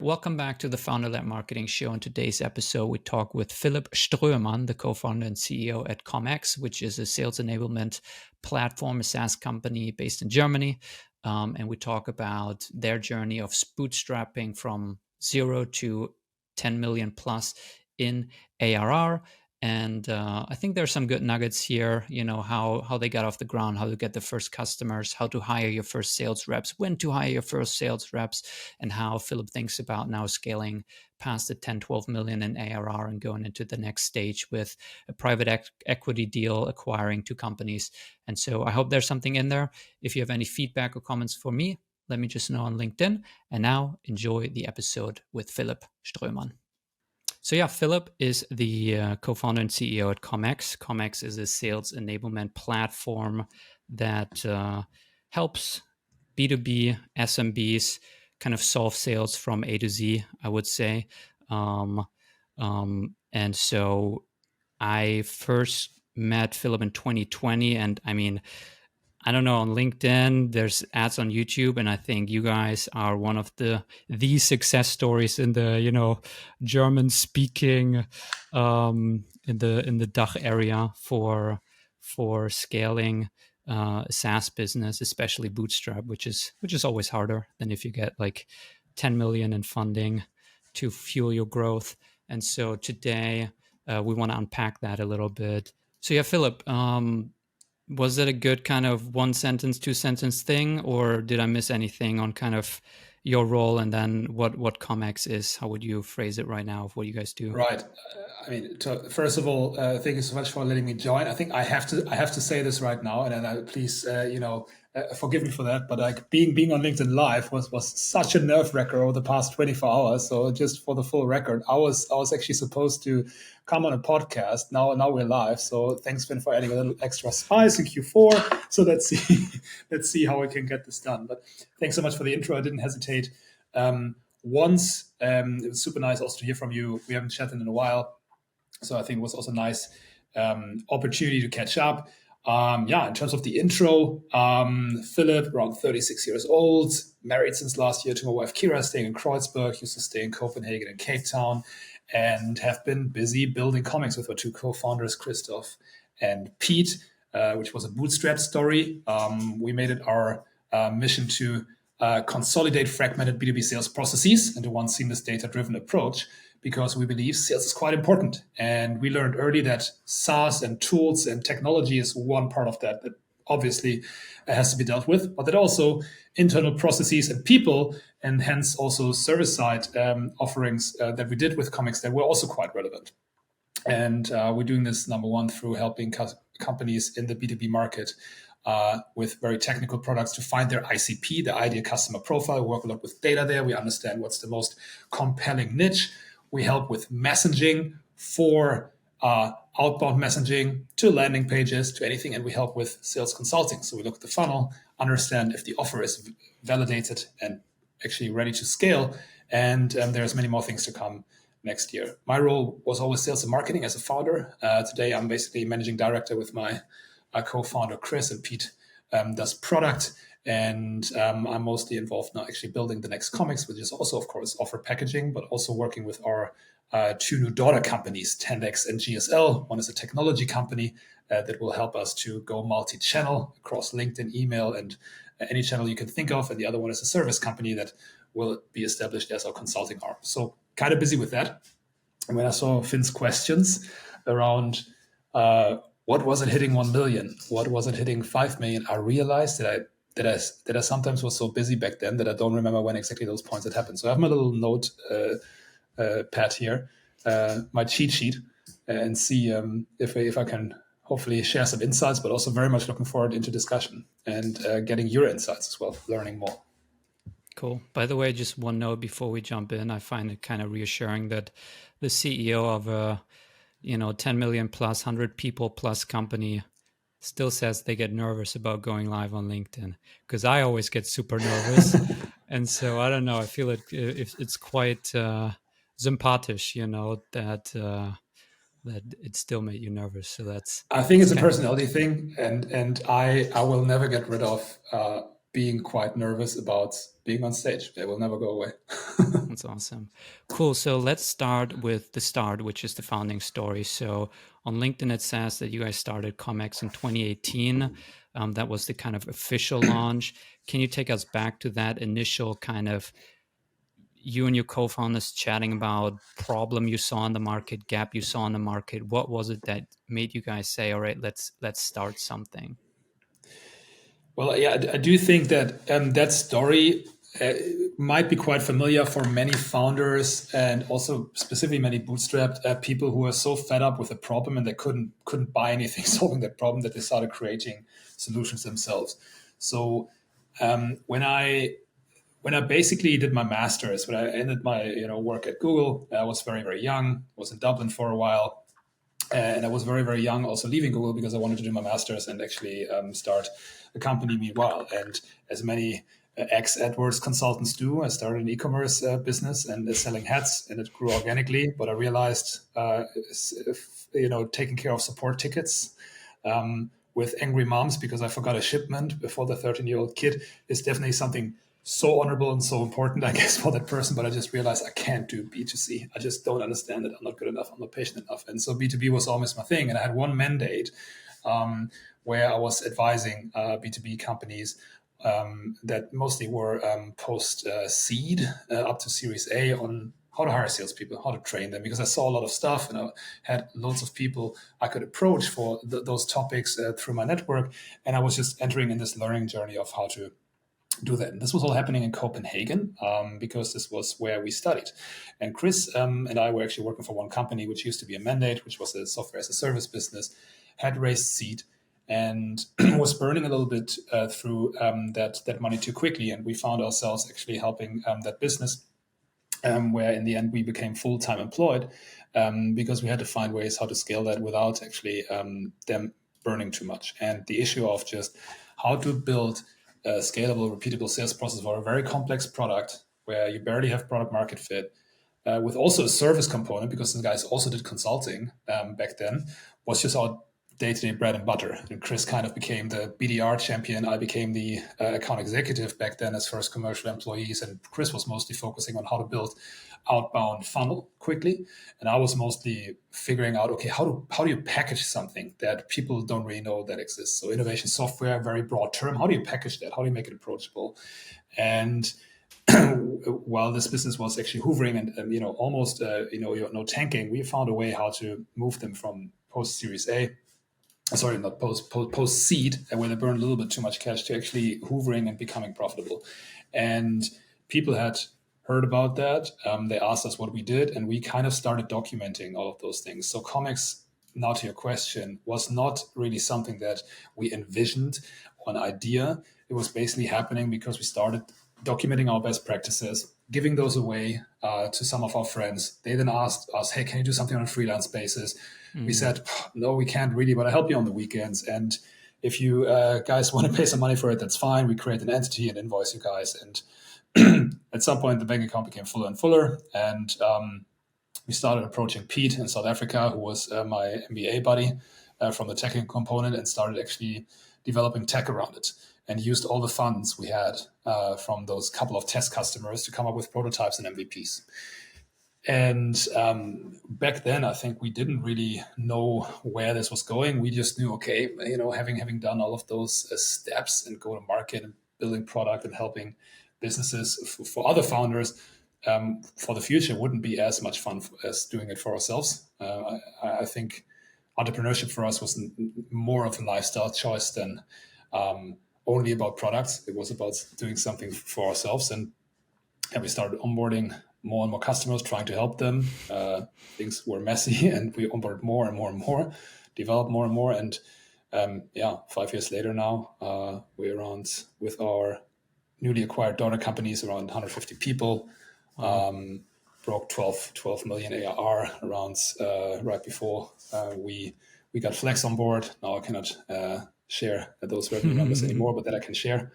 Welcome back to the Founder-Led Marketing Show. In today's episode, we talk with Philipp Ströhemann, the co-founder and CEO at ComX, which is a sales enablement platform, a SaaS company based in Germany. And we talk about their journey of bootstrapping from 0 to 10 million plus in ARR. And I think there's some good nuggets here, how they got off the ground, how to get the first customers, how to hire your first sales reps, when to hire your first sales reps, and how Philipp thinks about now scaling past the 10, 12 million in ARR and going into the next stage with a private equity deal acquiring two companies. And so I hope there's something in there. If you have any feedback or comments for me, let me just know on LinkedIn. And now enjoy the episode with Philipp Ströhemann. So yeah, Philipp is the co-founder and CEO at ComX. ComX is a sales enablement platform that helps B2B SMBs kind of solve sales from A to Z, I would say. And so I first met Philipp in 2020, and I mean, I don't know, on LinkedIn, there's ads on YouTube, and I think you guys are one of the success stories in the, German speaking in the DACH area for scaling SaaS business, especially Bootstrap, which is always harder than if you get like 10 million in funding to fuel your growth. And so today we want to unpack that a little bit. So yeah, Philipp, was it a good kind of one sentence, two sentence thing, or did I miss anything on kind of your role and then what ComX is? How would you phrase it right now of what you guys do? Right. First of all, thank you so much for letting me join. I think I have to say this right now, and then please, forgive me for that. But like being on LinkedIn Live was such a nerve wrecker over the past 24 hours. So just for the full record, I was actually supposed to come on a podcast. Now we're live. So thanks, Finn, for adding a little extra spice in Q4. So let's see how we can get this done. But thanks so much for the intro. I didn't hesitate. Once it was super nice also to hear from you. We haven't chatted in a while, so I think it was also a nice opportunity to catch up. In terms of the intro, Philipp, around 36 years old, married since last year to my wife Kira, staying in Kreuzberg, used to stay in Copenhagen and Cape Town, and have been busy building ComX with our two co-founders, Christoph and Pete, which was a bootstrap story. We made it our mission to consolidate fragmented B2B sales processes into one seamless data-driven approach, because we believe sales is quite important. And we learned early that SaaS and tools and technology is one part of that obviously has to be dealt with, but that also internal processes and people, and hence also service-side offerings that we did with ComX that were also quite relevant. And we're doing this, number one, through helping companies in the B2B market with very technical products to find their ICP, the ideal customer profile. We work a lot with data there. We understand what's the most compelling niche. We help with messaging for outbound messaging to landing pages to anything. And we help with sales consulting. So we look at the funnel, understand if the offer is validated and actually ready to scale. And there's many more things to come next year. My role was always sales and marketing as a founder. Today, I'm basically managing director with my co-founder Chris, and Pete does product, and I'm mostly involved now actually building the next ComX, which is also, of course, offer packaging, but also working with our two new daughter companies, 10x and GSL. One is a technology company that will help us to go multi-channel across LinkedIn, email, and any channel you can think of, and the other one is a service company that will be established as our consulting arm. So kind of busy with that. And when I saw Finn's questions around what was it hitting 1 million? What was it hitting 5 million? I realized that I sometimes was so busy back then that I don't remember when exactly those points had happened. So I have my little note pad here, my cheat sheet, and see if I can hopefully share some insights, but also very much looking forward into discussion and getting your insights as well, learning more. Cool. By the way, just one note before we jump in, I find it kind of reassuring that the CEO of a 10 million plus, 100 people plus company still says they get nervous about going live on LinkedIn, because I always get super nervous. And so I don't know, I feel it's quite sympathic, that it still made you nervous. So I think it's a personality thing, and I will never get rid of being quite nervous about being on stage. They will never go away. Sounds awesome. Cool. So let's start with the start, which is the founding story. So on LinkedIn, it says that you guys started ComX in 2018. That was the kind of official launch. Can you take us back to that initial kind of you and your co-founders chatting about problem you saw in the market, gap you saw in the market? What was it that made you guys say, all right, let's start something? Well, yeah, I do think that that story might be quite familiar for many founders and also specifically many bootstrapped people who are so fed up with a problem and they couldn't buy anything solving that problem that they started creating solutions themselves. So when I basically did my master's, when I ended my work at Google, I was very young. Was in Dublin for a while, and I was very young, also leaving Google because I wanted to do my master's and actually start a company meanwhile. And as many ex-AdWords consultants do, I started an e-commerce business and selling hats, and it grew organically. But I realized, taking care of support tickets with angry moms because I forgot a shipment before the 13-year-old kid is definitely something so honorable and so important, I guess, for that person. But I just realized I can't do B2C. I just don't understand it. I'm not good enough. I'm not patient enough. And so B2B was almost my thing. And I had one mandate where I was advising B2B companies that mostly were post seed up to Series A on how to hire salespeople, how to train them, because I saw a lot of stuff and I had loads of people I could approach for those topics through my network. And I was just entering in this learning journey of how to do that. And this was all happening in Copenhagen because this was where we studied. And Chris and I were actually working for one company, which used to be a mandate, which was a software as a service business, had raised seed and was burning a little bit through that money too quickly. And we found ourselves actually helping that business where in the end we became full-time employed because we had to find ways how to scale that without actually them burning too much. And the issue of just how to build a scalable, repeatable sales process for a very complex product where you barely have product market fit, with also a service component, because the guys also did consulting back then, was just our day-to-day bread and butter. And Chris kind of became the BDR champion. I became the account executive back then as first commercial employees. And Chris was mostly focusing on how to build outbound funnel quickly. And I was mostly figuring out, okay, how do you package something that people don't really know that exists? So innovation software, very broad term. How do you package that? How do you make it approachable? And while this business was actually hoovering and almost tanking, we found a way how to move them from post Series A, sorry, not post seed, where they burned a little bit too much cash, to actually hoovering and becoming profitable. And people had heard about that. They asked us what we did, and we kind of started documenting all of those things. So ComX, now to your question, was not really something that we envisioned or an idea. It was basically happening because we started documenting our best practices, giving those away to some of our friends. They then asked us, hey, can you do something on a freelance basis? We said, no, we can't really, but I help you on the weekends. And if you guys want to pay some money for it, that's fine. We create an entity and invoice you guys. And at some point, the bank account became fuller and fuller. And we started approaching Pete in South Africa, who was my MBA buddy from the tech component, and started actually developing tech around it, and used all the funds we had from those couple of test customers to come up with prototypes and MVPs. And back then, I think we didn't really know where this was going. We just knew, okay, having done all of those steps and go to market and building product and helping businesses for other founders for the future wouldn't be as much fun as doing it for ourselves. I think entrepreneurship for us was more of a lifestyle choice than only about products. It was about doing something for ourselves. And we started onboarding more and more customers, trying to help them. Things were messy, and we onboarded more and more and more, developed more and more. And 5 years later now, we're around, with our newly acquired daughter companies, around 150 people. Broke 12 million ARR around right before we got Flex on board. Now I cannot share those revenue numbers anymore, but that I can share.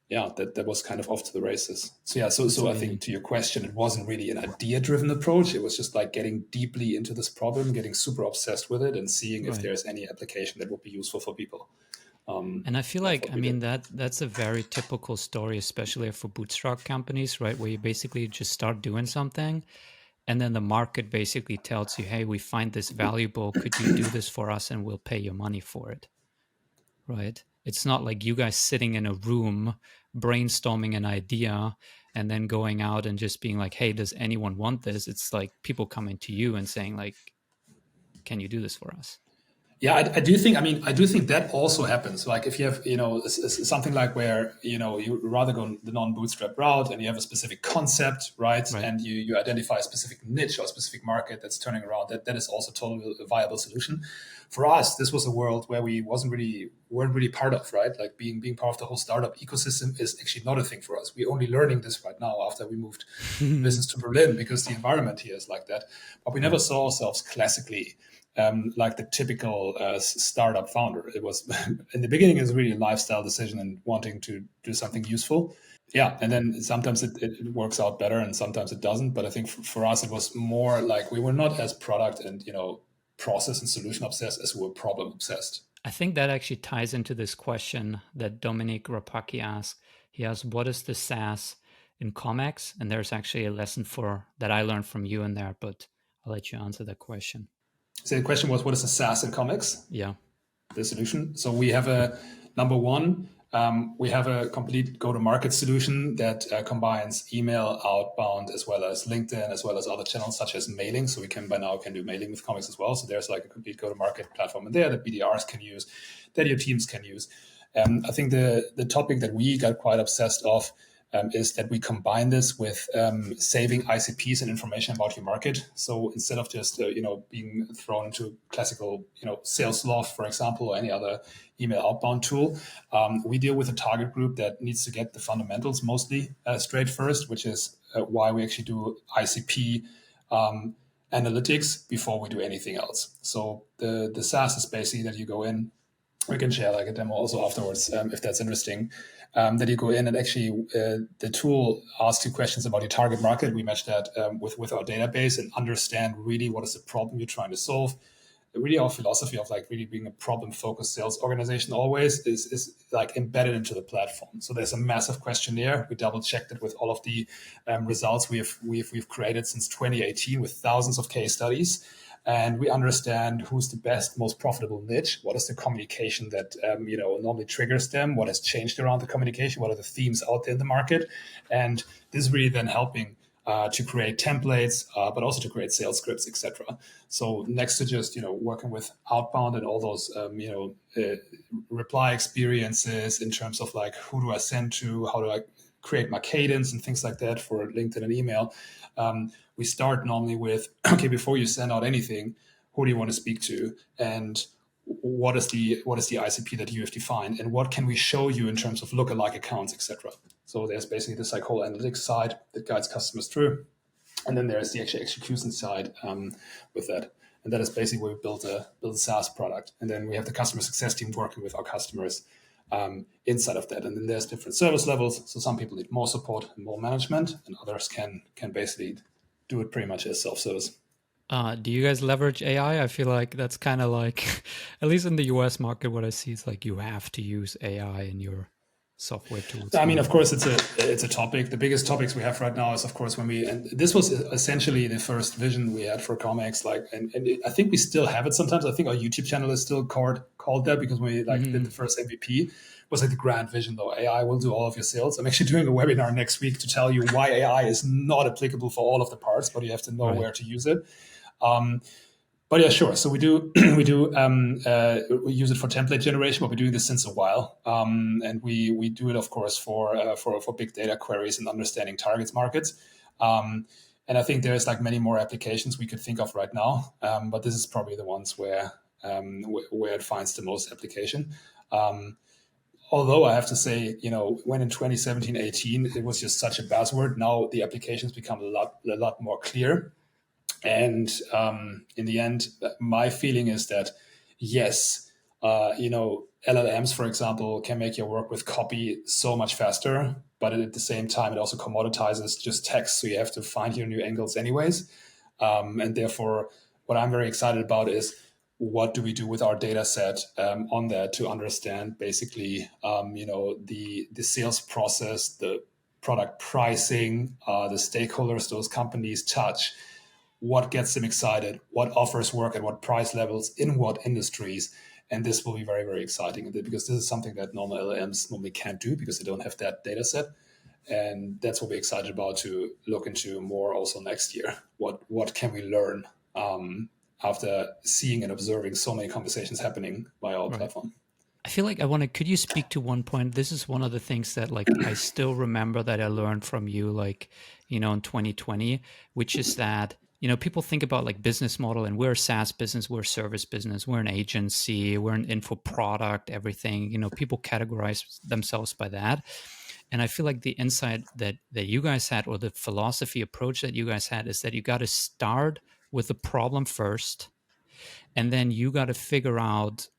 That was kind of off to the races. So I think, to your question, it wasn't really an idea-driven approach. It was just like getting deeply into this problem, getting super obsessed with it, and seeing if there's any application that would be useful for people. And I feel That's like, what I we did. mean, that's a very typical story, especially for bootstrap companies, right? Where you basically just start doing something and then the market basically tells you, hey, we find this valuable. Could you do this for us? And we'll pay you money for it, right? It's not like you guys sitting in a room brainstorming an idea and then going out and just being like, hey, does anyone want this? It's like people coming to you and saying, like, can you do this for us? Yeah, I do think. I mean, I do think that also happens. Like if you have, something like where you rather go the non-bootstrap route, and you have a specific concept, right? Right. And you identify a specific niche or a specific market that's turning around. That is also totally a viable solution. For us, this was a world where we weren't really part of, right? Like being part of the whole startup ecosystem is actually not a thing for us. We're only learning this right now after we moved the business to Berlin because the environment here is like that. But we never Right. saw ourselves classically like the typical startup founder. It was in the beginning, it was really a lifestyle decision and wanting to do something useful. Yeah, and then sometimes it works out better, and sometimes it doesn't. But I think for us, it was more like we were not as product and process and solution obsessed as we were problem obsessed. I think that actually ties into this question that Dominic Rapaki asked. He asked, what is the SaaS in ComX? And there's actually a lesson for that I learned from you in there, but I'll let you answer that question. So the question was, what is a SaaS in ComX? Yeah. The solution. So we have a number one. We have a complete go-to-market solution that combines email, outbound, as well as LinkedIn, as well as other channels such as mailing. So we can by now do mailing with ComX as well. So there's like a complete go-to-market platform in there that BDRs can use, that your teams can use. I think the topic that we got quite obsessed of is that we combine this with saving ICPs and information about your market. So instead of just being thrown into classical sales loft, for example, or any other email outbound tool, we deal with a target group that needs to get the fundamentals mostly straight first, which is why we actually do ICP analytics before we do anything else. So the SaaS is basically that you go in. We can share like a demo also afterwards if that's interesting. That you go in and actually the tool asks you questions about your target market. We match that with our database and understand really what is the problem you're trying to solve. Really, our philosophy of like really being a problem-focused sales organization always is like embedded into the platform. So there's a massive questionnaire. We double-checked it with all of the results we've created since 2018 with thousands of case studies, and we understand who's the best, most profitable niche. What is the communication that normally triggers them? What has changed around the communication? What are the themes out there in the market? And this is really then helping to create templates, but also to create sales scripts, etc. So next to just working with outbound and all those reply experiences in terms of like who do I send to, how do I create my cadence and things like that for LinkedIn and email. We start normally with, okay, before you send out anything, who do you want to speak to, and what is the ICP that you have defined, and what can we show you in terms of lookalike accounts, etc. So there's basically this like whole analytics side that guides customers through, and then there's the actual execution side with that. And that is basically where we build a SaaS product. And then we have the customer success team working with our customers inside of that. And then there's different service levels. So some people need more support and more management, and others can basically do it pretty much as self-service. Do you guys leverage AI? I feel like that's kind of like, at least in the US market, what I see is like you have to use AI in your software tools. I mean, of course, it's a topic. The biggest topics we have right now is, of course, and this was essentially the first vision we had for ComX. Like, and I think we still have it sometimes. I think our YouTube channel is still called that because when we did the first MVP. Was like the grand vision though. AI will do all of your sales. I'm actually doing a webinar next week to tell you why AI is not applicable for all of the parts, but you have to know where to use it. But yeah, sure. So we do we use it for template generation, but we're doing this since a while, and we do it, of course, for big data queries and understanding targets markets. And I think there's like many more applications we could think of right now, but this is probably the ones where it finds the most application. Although I have to say, when in 2017, 18, it was just such a buzzword. Now the applications become a lot more clear. And in the end, my feeling is that, yes, LLMs, for example, can make your work with copy so much faster. But at the same time, it also commoditizes just text. So you have to find your new angles anyways. And therefore, what I'm very excited about is what do we do with our data set on that to understand basically, the sales process, the product pricing, the stakeholders those companies touch, what gets them excited, what offers work at what price levels, in what industries. And this will be very, very exciting because this is something that normal LLMs normally can't do because they don't have that data set. And that's what we're excited about to look into more also next year. What can we learn after seeing and observing so many conversations happening by our platform? I feel like could you speak to one point? This is one of the things that like I still remember that I learned from you, like, in 2020, which is that, people think about like business model, and we're a SaaS business, we're a service business, we're an agency, we're an info product, everything, people categorize themselves by that. And I feel like the insight that you guys had, or the philosophy approach that you guys had, is that you got to start with the problem first, and then you got to figure out,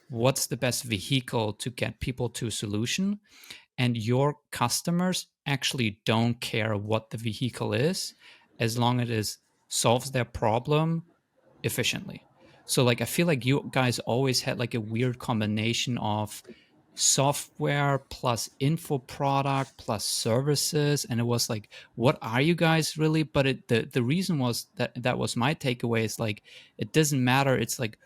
what's the best vehicle to get people to a solution. And your customers actually don't care what the vehicle is, as long as it solves their problem efficiently. So like I feel like you guys always had like a weird combination of software plus info product plus services, and it was like, what are you guys really? But the reason was that was my takeaway, is like, it doesn't matter, it's like,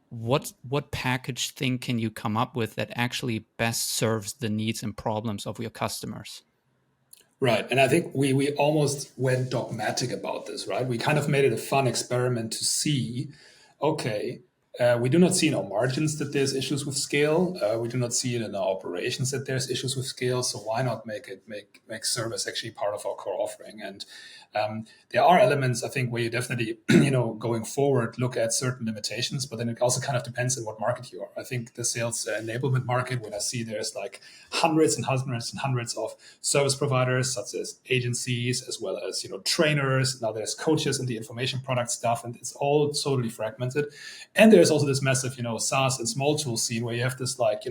what package thing can you come up with that actually best serves the needs and problems of your customers? Right. And I think we almost went dogmatic about this, right? We kind of made it a fun experiment to see, okay, we do not see in our margins that there's issues with scale. We do not see it in our operations that there's issues with scale. So why not make service actually part of our core offering? And there are elements, I think, where you definitely, going forward, look at certain limitations, but then it also kind of depends on what market you are. I think the sales enablement market, when I see there's like hundreds and hundreds and hundreds of service providers, such as agencies, as well as, trainers. Now there's coaches in the information product stuff, and it's all totally fragmented. And there's also this massive, SaaS and small tool scene where you have this like,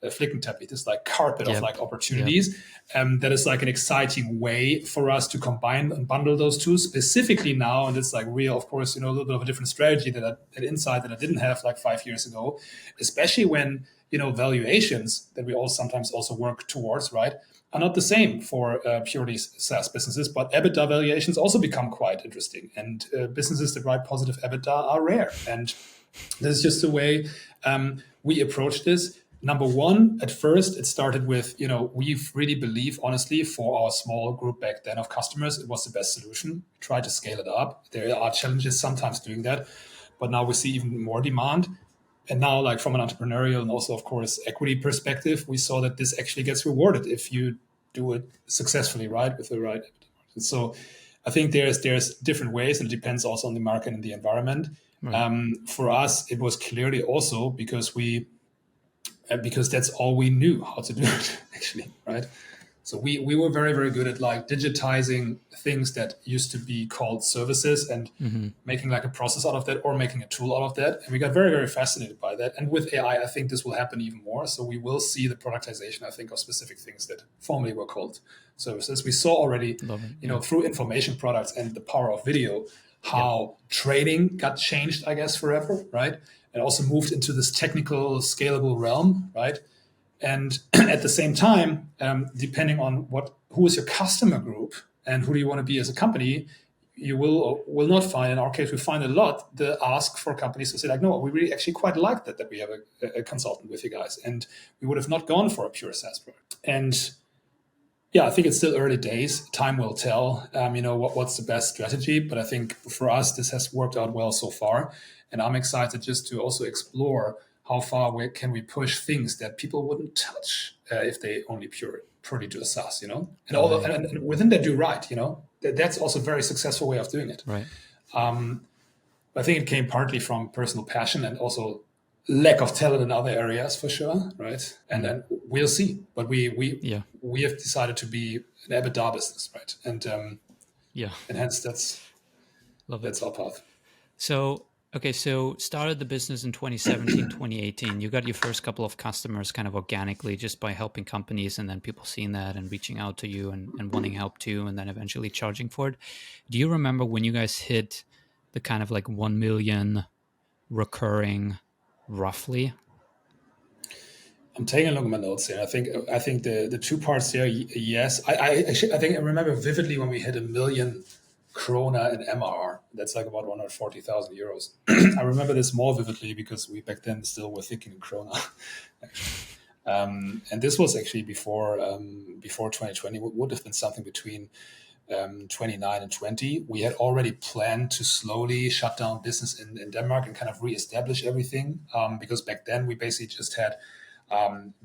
Flickenteppich, this like carpet of like opportunities. That is like an exciting way for us to combine and bundle those two specifically now. And it's like real, of course, a little bit of a different strategy that insight that I didn't have like 5 years ago, especially when, valuations that we all sometimes also work towards, right, are not the same for purely SaaS businesses, but EBITDA valuations also become quite interesting. And businesses that write positive EBITDA are rare. And this is just the way we approach this. Number one, at first, it started with, we really believe, honestly, for our small group back then of customers, it was the best solution. Try to scale it up. There are challenges sometimes doing that, but now we see even more demand. And now, like from an entrepreneurial and also, of course, equity perspective, we saw that this actually gets rewarded if you do it successfully, right, with the right. So I think there's different ways, and it depends also on the market and the environment. Right. For us, it was clearly also because that's all we knew how to do it, actually, right? So we were very, very good at like digitizing things that used to be called services and making like a process out of that or making a tool out of that. And we got very, very fascinated by that. And with AI, I think this will happen even more. So we will see the productization, I think, of specific things that formerly were called services. We saw already, through information products and the power of video, how trading got changed, I guess, forever, right? And also moved into this technical, scalable realm, right? And at the same time, depending on who is your customer group and who do you want to be as a company, you will not find, in our case, we find a lot the ask for companies to say like, no, we really actually quite like that we have a consultant with you guys. And we would have not gone for a pure SaaS product. And yeah, I think it's still early days. Time will tell, what's the best strategy. But I think for us, this has worked out well so far. And I'm excited just to also explore how far can we push things that people wouldn't touch if they only purely do a SaaS, And, and within that, do right, That's also a very successful way of doing it. Right. I think it came partly from personal passion and also lack of talent in other areas for sure, right? And then we'll see. But we have decided to be an EBITDA business, right? And and hence that's our path. So so started the business in 2017, 2018. You got your first couple of customers kind of organically just by helping companies, and then people seeing that and reaching out to you and wanting help too, and then eventually charging for it. Do you remember when you guys hit the kind of like 1 million recurring roughly? I'm taking a look at my notes here. I think the two parts there. Yes, I think I remember vividly when we hit 1 million krona in MRR. That's like about 140,000 euros. I remember this more vividly because we back then still were thinking in krona, actually. And this was actually before 2020. Would have been something between 29 and 20. We had already planned to slowly shut down business in Denmark and kind of reestablish everything, because back then we basically just had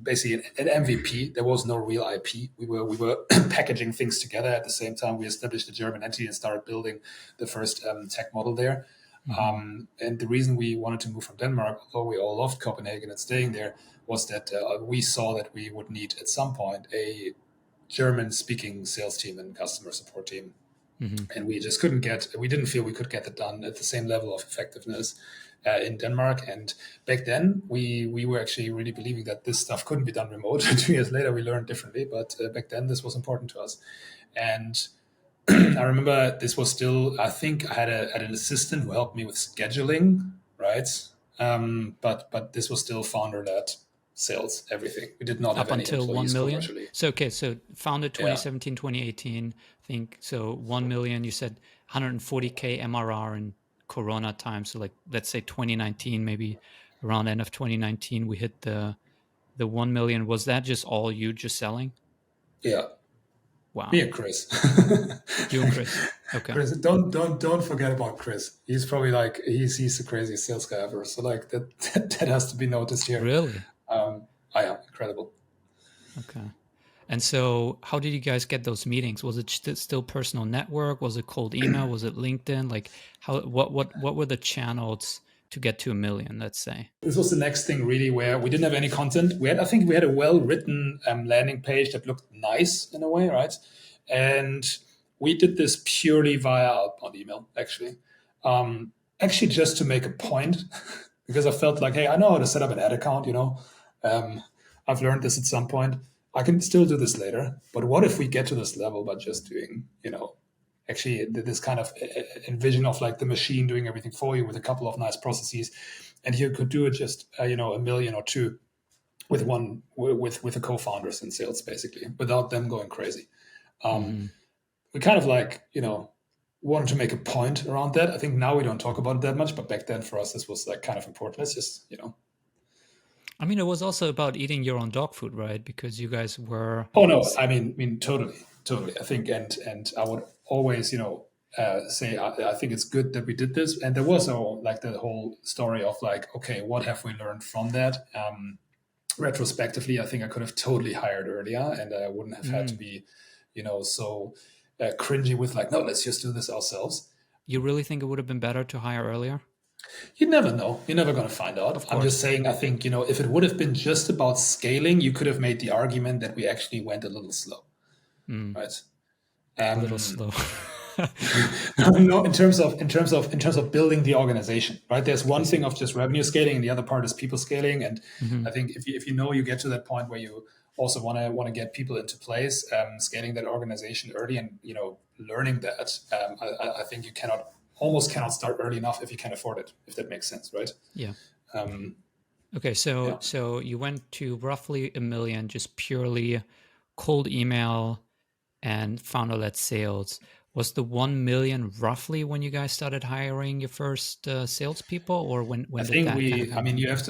basically an MVP. There was no real IP. We were packaging things together at the same time. We established a German entity and started building the first tech model there. And the reason we wanted to move from Denmark, although we all loved Copenhagen and staying there, was that we saw that we would need at some point a German-speaking sales team and customer support team, and we just couldn't get. We didn't feel we could get it done at the same level of effectiveness in Denmark. And back then, we were actually really believing that this stuff couldn't be done remote. 2 years later, we learned differently, but back then, this was important to us. And I remember this was still. I think I had an assistant who helped me with scheduling, right? But this was still founder-led sales, everything. We did not have Up any until 1 employees million. commercially. So, okay. So founded Yeah, 2017, 2018, I think. So 1 million, you said 140K MRR in Corona time. So like, let's say 2019, maybe around end of 2019, we hit the 1 million. Was that just all you just selling? yeah. Me Wow. and Chris. You and Chris. Okay. Chris, don't forget about Chris. He's probably like he's the craziest sales guy ever. So like that has to be noticed here. Really? I am incredible. Okay. And so, how did you guys get those meetings? Was it still personal network? Was it cold email? Was it LinkedIn? Like, how? What were the channels to get to 1 million? Let's say. This was the next thing really where we didn't have any content. I think we had a well-written landing page that looked nice in a way, right? And we did this purely via outbound email, actually. Actually, just to make a point, because I felt like, hey, I know how to set up an ad account, I've learned this at some point. I can still do this later. But what if we get to this level by just doing, actually this kind of envision of like the machine doing everything for you with a couple of nice processes, and you could do it just 1 million or two with the co-founders in sales, basically, without them going crazy. We kind of like wanted to make a point around that. I think now we don't talk about it that much, but back then for us this was like kind of important. Let's just I mean, it was also about eating your own dog food, right? Because you guys were. Oh no, I mean, totally. I think, and I would always, say I think it's good that we did this. And there was like the whole story of like, okay, what have we learned from that? Retrospectively, I think I could have totally hired earlier, and I wouldn't have had to be, so cringy with like, no, let's just do this ourselves. You really think it would have been better to hire earlier? You never know. You're never going to find out. Of I'm course. just saying, I think, if it would have been just about scaling, you could have made the argument that we actually went a little slow, right? A little slow. No, in terms of building the organization, right? There's one thing of just revenue scaling, and the other part is people scaling. And I think if you get to that point where you also want to get people into place, scaling that organization early, and learning that, I think you almost cannot start early enough if you can afford it, if that makes sense, right? Yeah. Um, Okay, so you went to roughly 1 million, just purely cold email and founder-led sales. Was the 1 million roughly when you guys started hiring your first salespeople, or when I did think that kind of I happen? mean, you have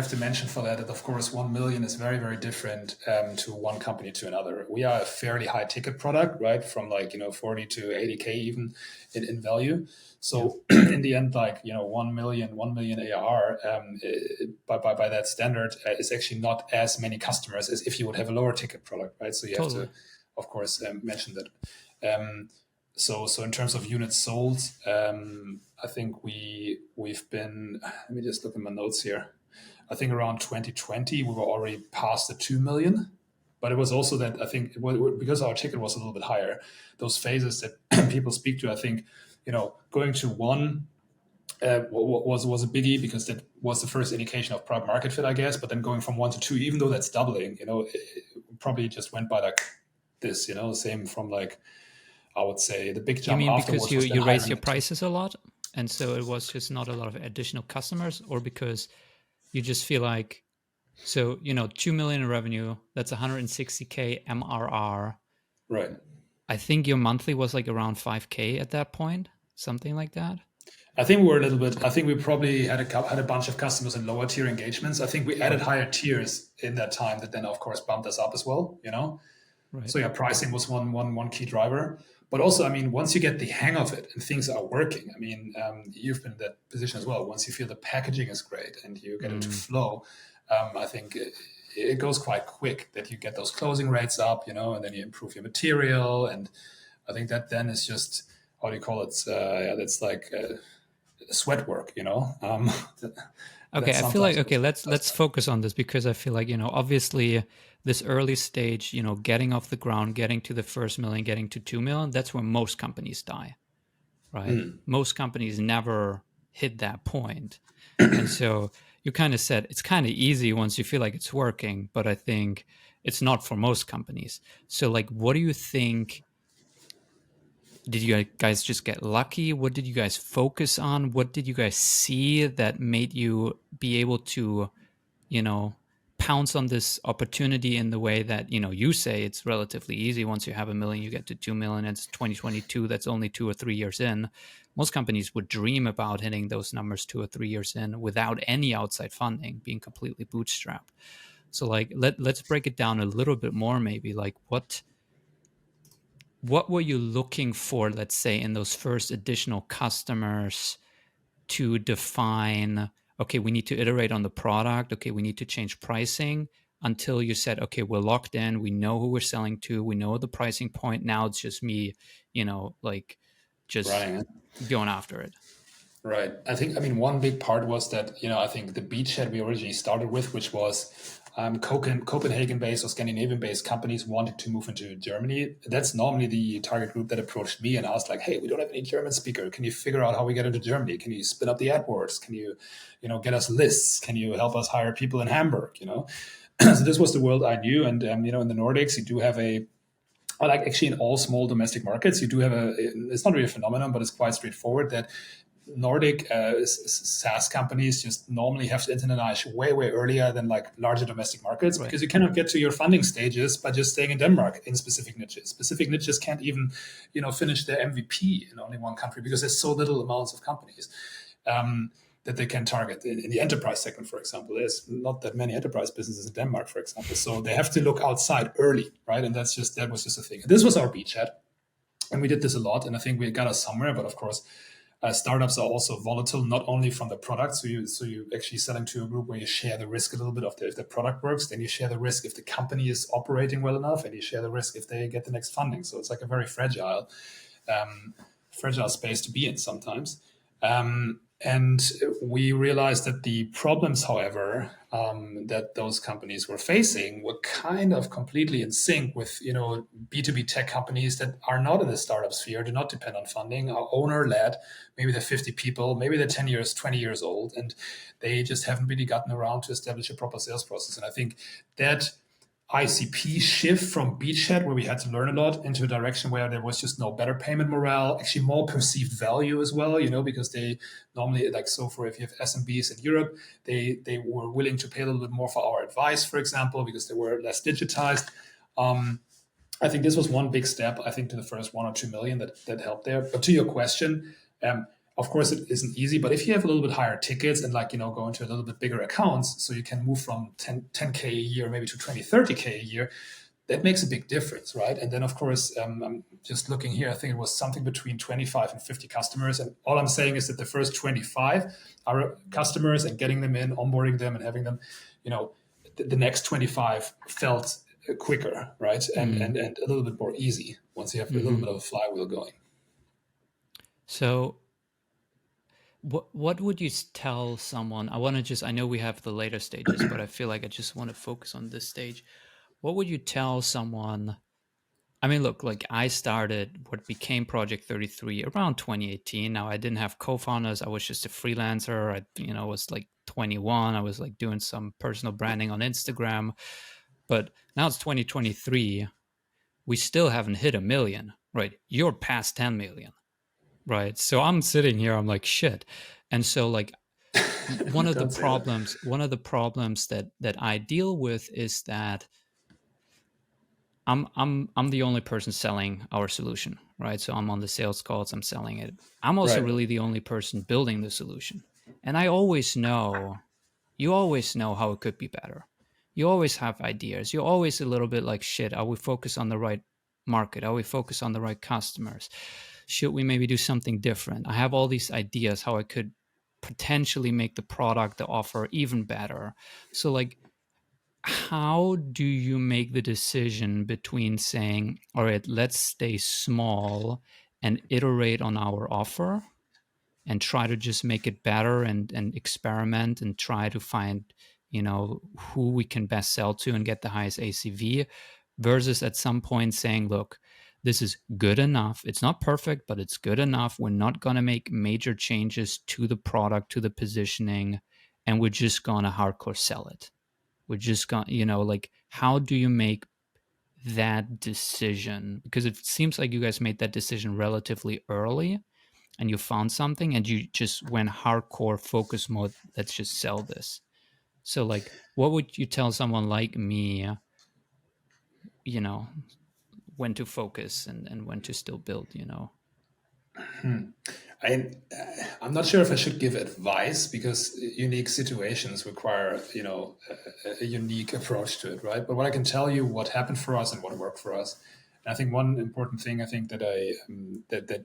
to mention for that of course 1 million is very, very different to one company to another. We are a fairly high ticket product, right? From like 40 to 80K even in value. So in the end, like 1 million ARR by that standard is actually not as many customers as if you would have a lower ticket product, right? So you have Totally. to, of course, mention that. So in terms of units sold, I think we've been. Let me just look at my notes here. I think around 2020 we were already past the 2 million, but it was also that I think because our ticket was a little bit higher. Those phases that people speak to, I think, going to one was a biggie because that was the first indication of product market fit, I guess. But then going from 1 to 2, even though that's doubling, it probably just went by like this. Same from like. I would say the big You jump mean because afterwards was then you raise hiring your a team. prices a lot? And so it was just not a lot of additional customers, or because you just feel like, so, 2 million in revenue, that's 160K MRR. Right. I think your monthly was like around 5K at that point, something like that. I think we were a little bit. I think we probably had a bunch of customers in lower tier engagements. I think we added Okay. higher tiers in that time that then, of course, bumped us up as well. Right. So yeah, pricing was one key driver. But also, I mean, once you get the hang of it and things are working, I mean, you've been in that position as well. Once you feel the packaging is great and you get it to Mm. flow, I think it goes quite quick that you get those closing rates up, and then you improve your material. And I think that then is just, how do you call it? Yeah, that's like sweat work, that, Okay, that I feel like, sometimes okay, does let's that. focus on this, because I feel like, obviously this early stage, getting off the ground, getting to the first million, getting to 2 million, that's where most companies die, right? Mm, Most companies never hit that point. And so you kind of said it's kind of easy once you feel like it's working, but I think it's not for most companies. So, like, what do you think? Did you guys just get lucky? What did you guys focus on? What did you guys see that made you be able to, you know, pounce on this opportunity in the way that, you say it's relatively easy. Once you have a million, you get to 2 million. It's 2022. That's only 2 or 3 years in. Most companies would dream about hitting those numbers 2 or 3 years in without any outside funding, being completely bootstrapped. So, like, let's break it down a little bit more, maybe. Like, what were you looking for, let's say, in those first additional customers to define, okay, we need to iterate on the product, okay, we need to change pricing, until you said, okay, we're locked in, we know who we're selling to, we know the pricing point, now it's just me, like, just running it. going after it. Right. I mean, one big part was that, I think the beachhead we originally started with, which was Copenhagen based or Scandinavian based companies wanted to move into Germany. That's normally the target group that approached me and asked, like, hey, we don't have any German speaker. Can you figure out how we get into Germany? Can you spin up the AdWords? Can you, get us lists? Can you help us hire people in Hamburg? So this was the world I knew. And, in the Nordics, you do have like actually in all small domestic markets, you do have it's not really a phenomenon, but it's quite straightforward that Nordic SaaS companies just normally have to internalize way, way earlier than like larger domestic markets, Right. because you cannot get to your funding stages by just staying in Denmark in specific niches. Specific niches can't even, finish their MVP in only one country because there's so little amounts of companies. That they can target in the enterprise segment, for example. There's not that many enterprise businesses in Denmark, for example. So they have to look outside early, right? And that was just a thing. This was our beachhead. And we did this a lot, and I think we got us somewhere. But of course, startups are also volatile, not only from the product. So you actually selling to a group where you share the risk a little bit of if the product works, then you share the risk if the company is operating well enough, and you share the risk if they get the next funding. So it's like a very fragile space to be in sometimes. And we realized that the problems, however, that those companies were facing were kind of completely in sync with, B2B tech companies that are not in the startup sphere, do not depend on funding, are owner led. Maybe they're 50 people, maybe they're 10 years, 20 years old, and they just haven't really gotten around to establish a proper sales process. And I think that ICP shift from beachhead, where we had to learn a lot, into a direction where there was just no better payment morale, actually more perceived value as well, because they normally, like, so for if you have SMBs in Europe, they were willing to pay a little bit more for our advice, for example, because they were less digitized. I think this was one big step, I think, to the first 1 or 2 million that helped there. But to your question, of course, it isn't easy, but if you have a little bit higher tickets and, like, go into a little bit bigger accounts, so you can move from 10K a year, maybe to 20, 30K a year, that makes a big difference, right? And then, of course, I'm just looking here, I think it was something between 25 and 50 customers. And all I'm saying is that the first 25 are customers, and getting them in, onboarding them, and having them, the next 25 felt quicker, right? And a little bit more easy once you have a little Mm-hmm. bit of a flywheel going. So, what would you tell someone? I know we have the later stages, but I feel like I just want to focus on this stage. What would you tell someone? I mean, look, like, I started what became Project 33 around 2018. Now, I didn't have co-founders. I was just a freelancer. I was like 21. I was like doing some personal branding on Instagram. But now it's 2023. We still haven't hit a million, right? You're past 10 million, Right. So I'm sitting here, I'm like, shit. And so like one of the Don't say that. problems that I deal with is that I'm the only person selling our solution, right? So I'm on the sales calls, I'm selling it. I'm also Right. really the only person building the solution. And I always know, you always know how it could be better. You always have ideas. You're always a little bit like, shit, are we focused on the right market? Are we focused on the right customers? Should we maybe do something different? I have all these ideas how I could potentially make the product, the offer even better. So like, how do you make the decision between saying, all right, let's stay small and iterate on our offer and try to just make it better and experiment and try to find, who we can best sell to and get the highest ACV, versus at some point saying, look, this is good enough. It's not perfect, but it's good enough. We're not going to make major changes to the product, to the positioning, and we're just going to hardcore sell it. We're just going, like, how do you make that decision? Because it seems like you guys made that decision relatively early and you found something and you just went hardcore focus mode. Let's just sell this. So, like, what would you tell someone like me, you know, when to focus and when to still build? I, I'm not sure if I should give advice because unique situations require, a unique approach to it, right? But what I can tell you, what happened for us and what worked for us. And I think one important thing I think that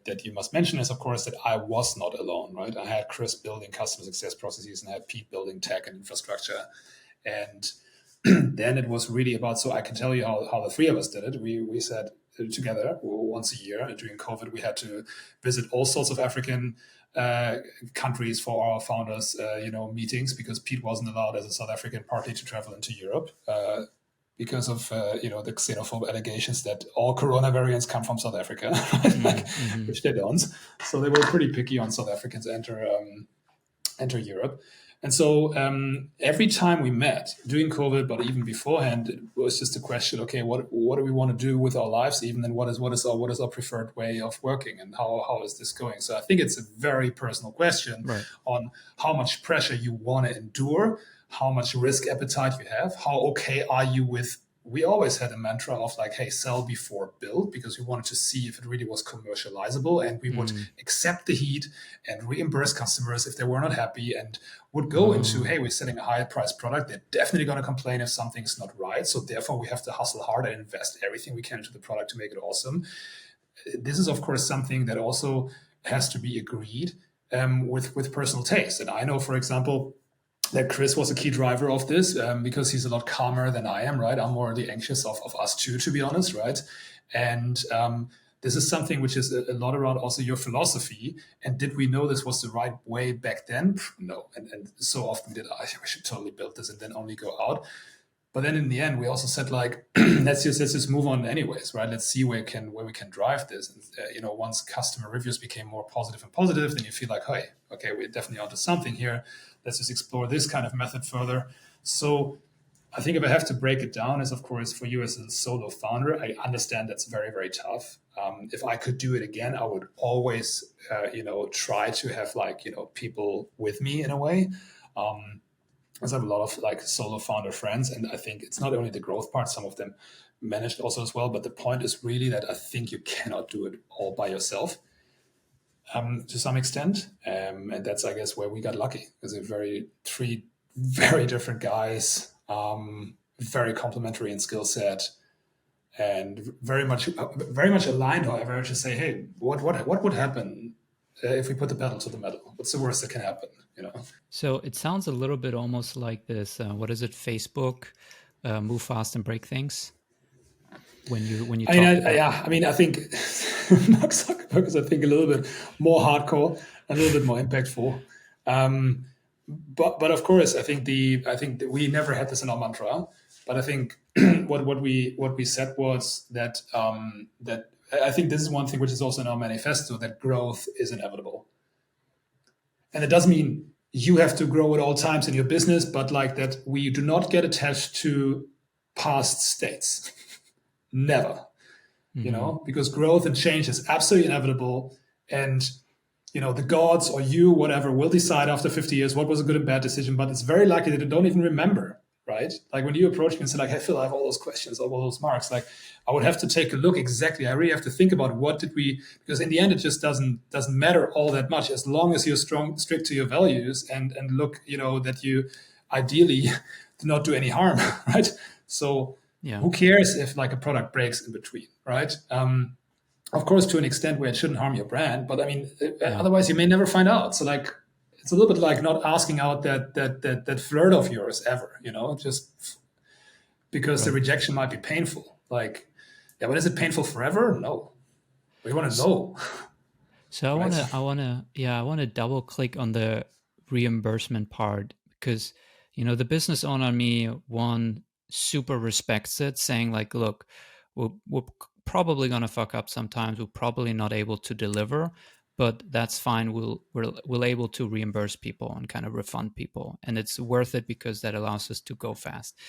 that you must mention is, of course, that I was not alone, right? I had Chris building customer success processes and I had Pete building tech and infrastructure, and then it was really about, so I can tell you how the three of us did it. We said together once a year during COVID, we had to visit all sorts of African uh, countries for our founders, meetings, because Pete wasn't allowed as a South African partly to travel into Europe. Because of the xenophobe allegations that all corona variants come from South Africa, right? Like, Mm-hmm. which they don't. So they were pretty picky on South Africans enter Europe. And so every time we met during COVID, but even beforehand, it was just a question: okay, what do we want to do with our lives? Even then, what is our preferred way of working, and how is this going? So I think it's a very personal question Right. on how much pressure you want to endure, how much risk appetite you have, how okay are you with. We always had a mantra of like, hey, sell before build, because we wanted to see if it really was commercializable, and we would Mm. accept the heat and reimburse customers if they were not happy, and would go into, Oh. hey, we're selling a higher priced product. They're definitely going to complain if something's not right. So therefore, we have to hustle hard and invest everything we can into the product to make it awesome. This is, of course, something that also has to be agreed with personal taste. And I know, for example, that Chris was a key driver of this because he's a lot calmer than I am, right? I'm more the anxious of us two, to be honest, right? And this is something which is a lot around also your philosophy. And did we know this was the right way back then? No. And so often did I think we should totally build this and then only go out. But then in the end, we also said like, let's just move on anyways, right? Let's see where we can drive this. And once customer reviews became more positive and positive, then you feel like, hey, okay, we're definitely onto something here. Let's just explore this kind of method further. So I think if I have to break it down, is of course for you as a solo founder, I understand that's very, very tough. If I could do it again, I would always, try to have like, people with me in a way. Um, I have a lot of like solo founder friends, and I think it's not only the growth part, some of them managed also as well. But the point is really that I think you cannot do it all by yourself to some extent. And that's, I guess, where we got lucky, because they're three very different guys, very complementary in skill set, and very much aligned. However, to say, hey, what would happen if we put the pedal to the metal? What's the worst that can happen? You know. So it sounds a little bit almost like this. What is it? Facebook, move fast and break things. When you I mean, talk about. yeah, I mean, I think Mark Zuckerberg is, I think, a little bit more hardcore, a little bit more impactful. Um, but of course, I think that we never had this in our mantra. But I think what we said was that I think this is one thing which is also in our manifesto, that growth is inevitable, and it doesn't mean you have to grow at all times in your business, but like that we do not get attached to past states. Never. Mm-hmm. Because growth and change is absolutely inevitable. And the gods or you, whatever, will decide after 50 years what was a good and bad decision, but it's very likely that they don't even remember, right? Like when you approach me and say like, hey, Phil, I have all those questions, all those marks, like I would have to take a look exactly. I really have to think about what did we, because in the end, it just doesn't matter all that much as long as you're strict to your values and look, that you ideally do not do any harm, right? So Yeah. who cares if like a product breaks in between, right? Of course, to an extent where it shouldn't harm your brand, but I mean, Yeah. otherwise you may never find out. So like, it's a little bit like not asking out that flirt of yours ever, just because the Right. rejection might be painful. Like, yeah, but is it painful forever? No. We want to know, So right? I want to double click on the reimbursement part because, the business owner in me, one, super respects it, saying like, look, we're probably going to fuck up sometimes. We're probably not able to deliver, but that's fine. We'll able to reimburse people and kind of refund people. And it's worth it because that allows us to go fast.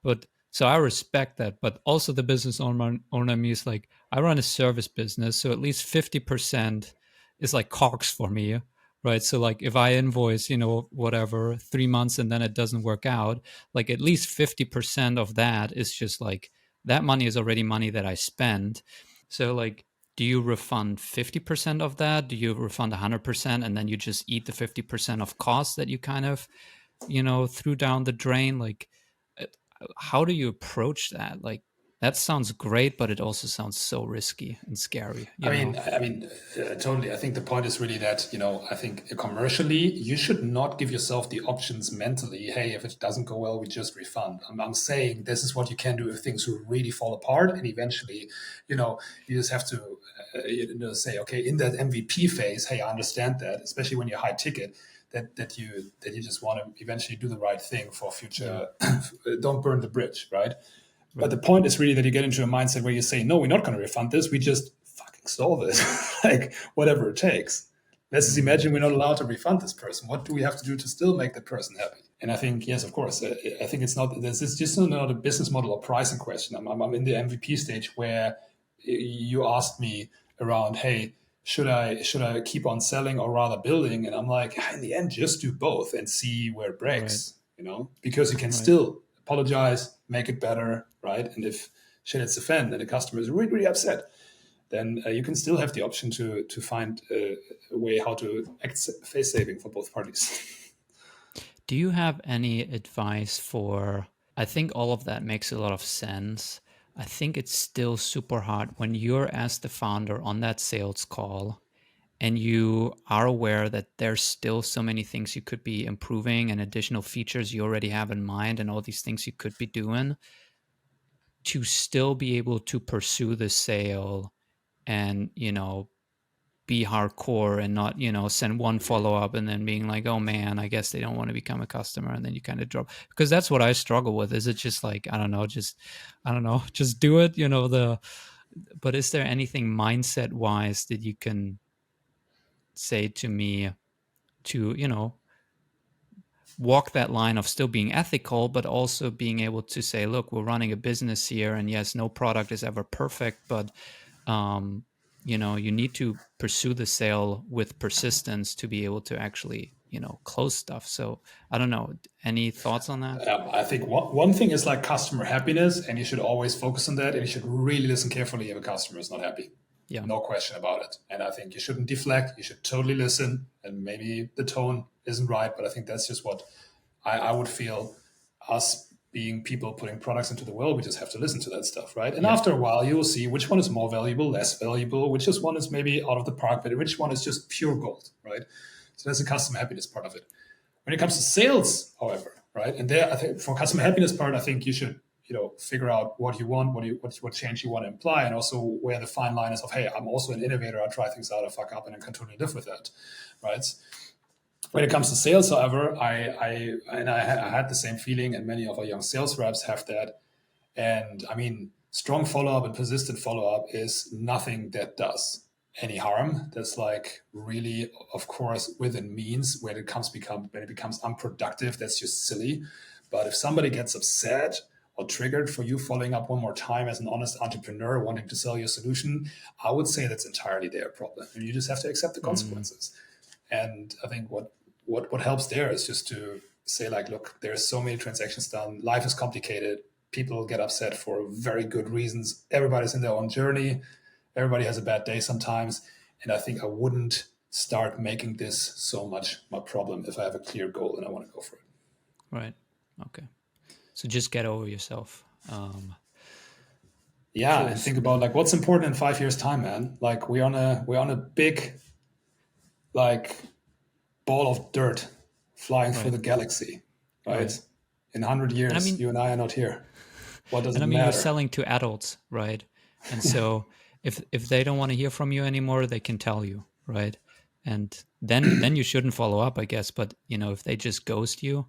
But so I respect that, but also the business owner me is like, I run a service business, so at least 50% is like cogs for me, right? So like if I invoice, whatever 3 months and then it doesn't work out, like at least 50% of that is just like that money is already money that I spend. So like, do you refund 50% of that? Do you refund 100% and then you just eat the 50% of costs that you kind of, threw down the drain? Like, uh, how do you approach that? Like, that sounds great, but it also sounds so risky and scary, Totally. I think the point is really that, I think commercially, you should not give yourself the options mentally. Hey, if it doesn't go well, we just refund. I'm saying this is what you can do if things really fall apart. And eventually, you just have to say, okay, in that MVP phase, hey, I understand that, especially when you're high ticket, that you just want to eventually do the right thing for Yeah, future. Don't burn the bridge, right? But right. the point is really that you get into a mindset where you say, no, we're not going to refund this. We just fucking solve it, like whatever it takes. Let's just Mm, imagine we're not allowed to refund this person. What do we have to do to still make that person happy? And I think, yes, of course, I think it's just not a business model or pricing question. I'm in the MVP stage where you asked me around, hey, should I keep on selling or rather building? And I'm like, in the end, just do both and see where it right, breaks, because you can right. still apologize, make it better, right? And if shit hits the fan and the customer is really, really upset, then you can still have the option to find a way how to act face saving for both parties. Do you have any advice for? I think all of that makes a lot of sense. I think it's still super hard when you're as the founder on that sales call and you are aware that there's still so many things you could be improving and additional features you already have in mind and all these things you could be doing to still be able to pursue the sale and, be hardcore and not, send one follow up and then being like, oh man, I guess they don't want to become a customer. And then you kind of drop, because that's what I struggle with. Is it just like, I don't know, just do it, but is there anything mindset wise that you can say to me to, walk that line of still being ethical, but also being able to say, look, we're running a business here. And yes, no product is ever perfect, but um, you need to pursue the sale with persistence to be able to actually, close stuff. So I don't know. Any thoughts on that? I think one thing is like customer happiness, and you should always focus on that. And you should really listen carefully if a customer is not happy. Yeah. No question about it. And I think you shouldn't deflect. You should totally listen. And maybe the tone isn't right, but I think that's just what I would feel. Us being people putting products into the world, we just have to listen to that stuff, right? And Yeah. after a while, you will see which one is more valuable, less valuable, which is one is maybe out of the park, but which one is just pure gold, right? So that's the customer happiness part of it. When it comes to sales, however, right, and there, I think for customer happiness part, I think you should figure out what you want, what change you want to imply, and also where the fine line is of, hey, I'm also an innovator. I try things out, I fuck up, and I can totally live with that, right? When it comes to sales, however, I had the same feeling, and many of our young sales reps have that. And I mean, strong follow up and persistent follow up is nothing that does any harm. That's like really, of course, within means. When it becomes unproductive, that's just silly. But if somebody gets upset or triggered for you following up one more time as an honest entrepreneur wanting to sell your solution, I would say that's entirely their problem, and you just have to accept the Mm, consequences. And I think what helps there is just to say like, look, there's so many transactions done. Life is complicated. People get upset for very good reasons. Everybody's in their own journey. Everybody has a bad day sometimes. And I think I wouldn't start making this so much my problem if I have a clear goal and I want to go for it. Right. Okay. So just get over yourself. Yeah, Cool. and think about like what's important in 5 years' time, man. Like we're on a big like ball of dirt flying through Right. the galaxy, Right. right? In 100 And I years, mean, you and I are not here. What does and it I mean, you're matter? selling to adults, right? And so if they don't want to hear from you anymore, they can tell you, right? And then you shouldn't follow up, I guess. But if they just ghost you,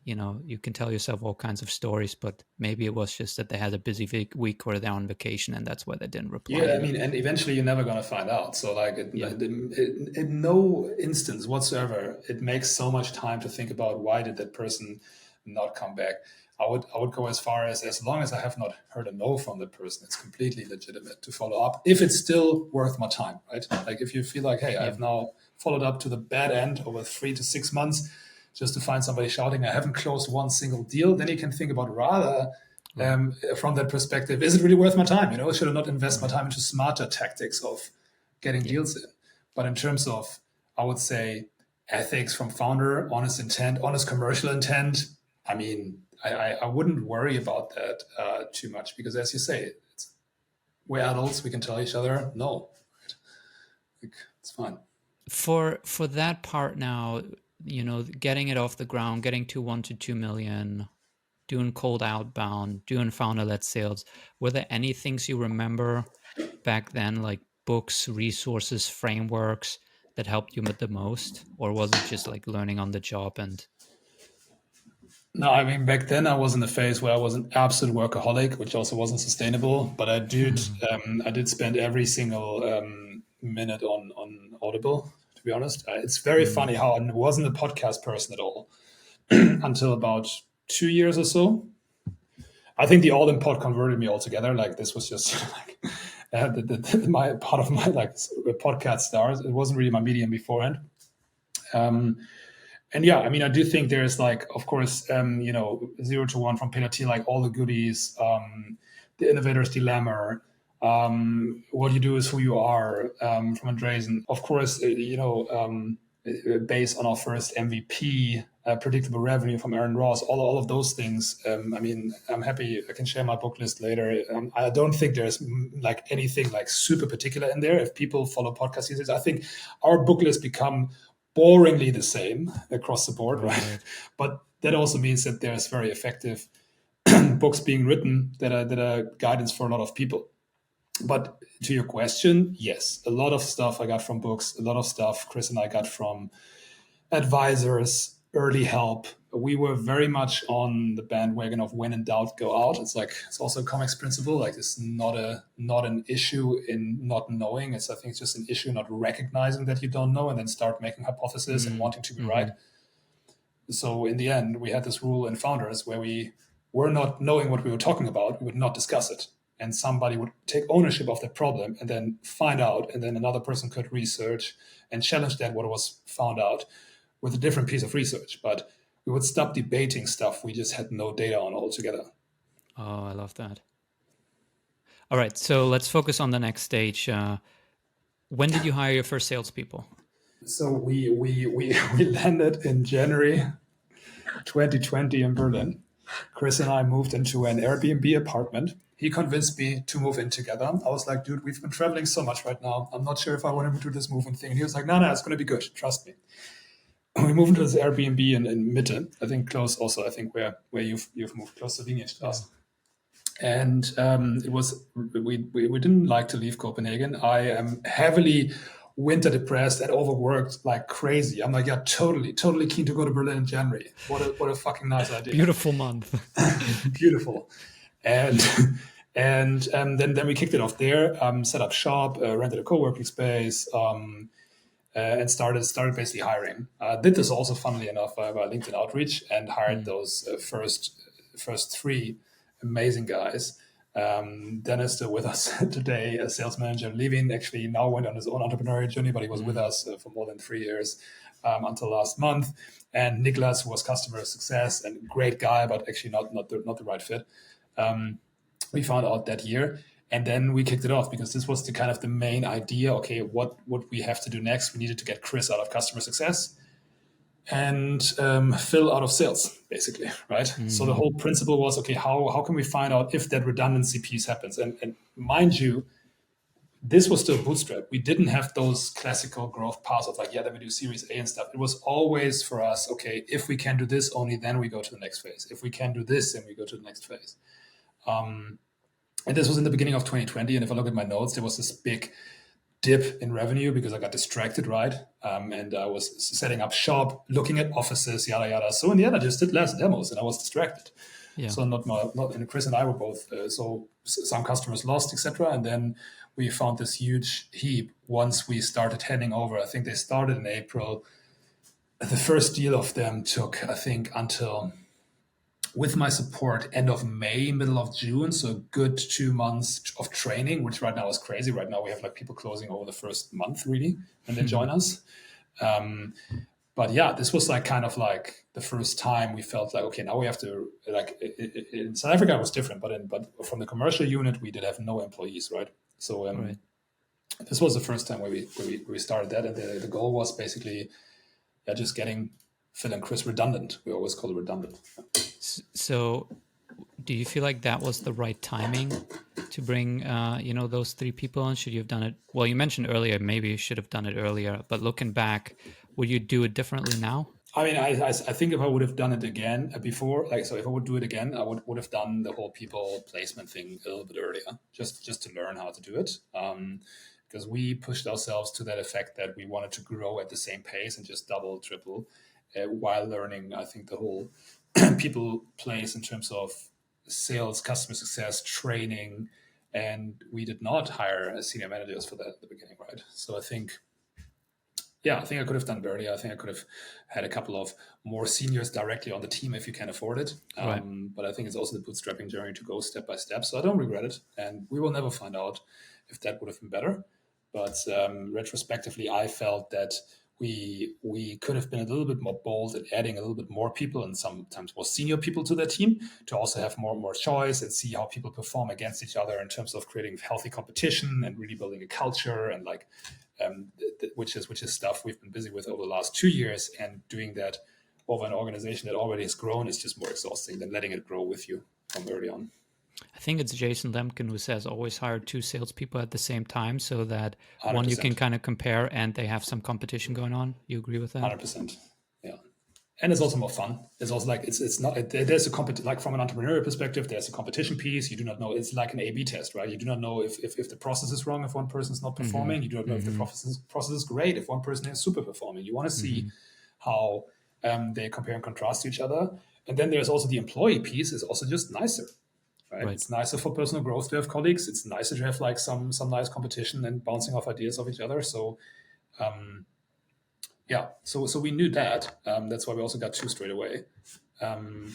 you can tell yourself all kinds of stories. But maybe it was just that they had a busy week or they're on vacation, and that's why they didn't reply Yeah, to I you. mean, and eventually you're never going to find out. So, like, Yeah. in no instance whatsoever, it makes so much time to think about why did that person not come back. I would go as far as long as I have not heard a no from the person, it's completely legitimate to follow up if it's still worth my time, right? Like, if you feel like, hey, Yeah. I've now followed up to the bad end over 3 to 6 months just to find somebody shouting, I haven't closed one single deal, then you can think about rather Right. from that perspective, is it really worth my time? Should I not invest my Right. time into smarter tactics of getting Yeah. deals in? But in terms of, I would say, ethics from founder, honest intent, honest commercial intent, I mean, I wouldn't worry about that too much because, as you say, we're adults. We can tell each other no. Like, it's fine. For that part now, getting it off the ground, getting to 1 to 2 million, doing cold outbound, doing founder-led sales, were there any things you remember back then, like books, resources, frameworks that helped you the most? Or was it just like learning on the job and No, I mean back then I was in a phase where I was an absolute workaholic, which also wasn't sustainable. But I did spend every single minute on Audible. To be honest, it's very mm, funny how I wasn't a podcast person at all until about 2 years or so. I think the All in Pod converted me altogether. Like this was just like my part of my like podcast stars. It wasn't really my medium beforehand. Um, and yeah, I mean, I do think there's like, of course, 0 to 1 from Peter Thiel, like all the goodies, the innovator's dilemma, what you do is who you are, from Andreessen. Of course, based on our first MVP, predictable revenue from Aaron Ross, all of those things. I mean, I'm happy I can share my book list later. I don't think there's like anything like super particular in there. If people follow podcast users, I think our book list become boringly the same across the board, right? right? But that also means that there's very effective books being written that are guidance for a lot of people. But to your question, yes, a lot of stuff I got from books, a lot of stuff Chris and I got from advisors, early help. We were very much on the bandwagon of when in doubt, go out. It's also a ComX principle. Like it's not an issue in not knowing. I think it's just an issue not recognizing that you don't know and then start making hypotheses and Mm, wanting to be right. hmm. So in the end, we had this rule in Founders where we were not knowing what we were talking about, we would not discuss it. And somebody would take ownership of the problem and then find out, and then another person could research and challenge that what was found out with a different piece of research. But we would stop debating stuff we just had no data on altogether. Oh, I love that. All right, so let's focus on the next stage. When did you hire your first salespeople? So we landed in January 2020 in Berlin. Chris and I moved into an Airbnb apartment. He convinced me to move in together. I was like, dude, we've been traveling so much right now. I'm not sure if I want to do this moving thing. And he was like, no, it's going to be good. Trust me. We moved into this Airbnb in Mitte, I think close also, I think where you've moved, close to Yeah. Wienerstraße. And it was we didn't like to leave Copenhagen. I am heavily winter depressed and overworked like crazy. I'm like, yeah, totally keen to go to Berlin in January. What a fucking nice idea. Beautiful month. Beautiful. And then we kicked it off there. Set up shop, rented a co-working space, and started basically hiring. Did this also, funnily enough, via LinkedIn outreach, and hired Mm, those first three amazing guys. Dennis, still with us today, a sales manager. Levin actually now went on his own entrepreneurial journey, but he was with us for more than 3 years until last month. And Niklas, who was customer success and great guy, but actually not the right fit. We found out that year. And then we kicked it off because this was the kind of the main idea. Okay, what we have to do next? We needed to get Chris out of customer success and Phil out of sales, basically, right? So the whole principle was, okay, how can we find out if that redundancy piece happens? And mind you, this was still bootstrap. We didn't have those classical growth paths of like, yeah, then we do Series A and stuff. It was always for us, okay, if we can do this, only then we go to the next phase. If we can do this, then we go to the next phase. And this was in the beginning of 2020. And if I look at my notes, there was this big dip in revenue because I got distracted, right? And I was setting up shop, looking at offices, yada yada. So in the end, I just did less demos, and I was distracted. Yeah. So and Chris and I were both. So some customers lost, etc. And then we found this huge heap once we started handing over. I think they started in April. The first deal of them took, I think, until, with my support, end of May, middle of June. So a good 2 months of training, which right now is crazy. Right now we have like people closing over the first month really when they join us. But yeah, this was like kind of like the first time we felt like, okay, now we have to like in South Africa it was different, but from the commercial unit we did have no employees, right? So Right. this was the first time where we started that, and the goal was basically just getting Phil and Chris redundant. We always call it redundant. So do you feel like that was the right timing to bring, those 3 people on? Should you have done it? Well, you mentioned earlier, maybe you should have done it earlier, but looking back, would you do it differently now? I mean, I think if I would have done it again before, like, so if I would do it again, I would have done the whole people placement thing a little bit earlier, just to learn how to do it. Because we pushed ourselves to that effect that we wanted to grow at the same pace and just double, triple, while learning, I think, the whole people place in terms of sales, customer success, training, and we did not hire senior managers for that at the beginning, right? So I think I could have done it earlier. I think I could have had a couple of more seniors directly on the team if you can afford it. Right. But I think it's also the bootstrapping journey to go step by step. So I don't regret it. And we will never find out if that would have been better. But retrospectively, I felt that we could have been a little bit more bold at adding a little bit more people and sometimes more senior people to the team to also have more choice and see how people perform against each other in terms of creating healthy competition and really building a culture and like which is stuff we've been busy with over the last 2 years, and doing that over an organization that already has grown is just more exhausting than letting it grow with you from early on. I think it's Jason Lemkin who says always hire 2 salespeople at the same time so that 100%. One you can kind of compare and they have some competition going on. You agree with that? 100%. Yeah. And it's also more fun. It's also like it's not there's a like from an entrepreneurial perspective, there's a competition piece. You do not know. It's like an A/B test, right? You do not know if the process is wrong if one person is not performing. You do not know if the process is great if one person is super performing. You want to see how they compare and contrast to each other. And then there's also the employee piece. Is also just nicer, right? It's nicer for personal growth to have colleagues. It's nicer to have like some nice competition and bouncing off ideas of each other. So. So we knew that. That's why we also got 2 straight away. And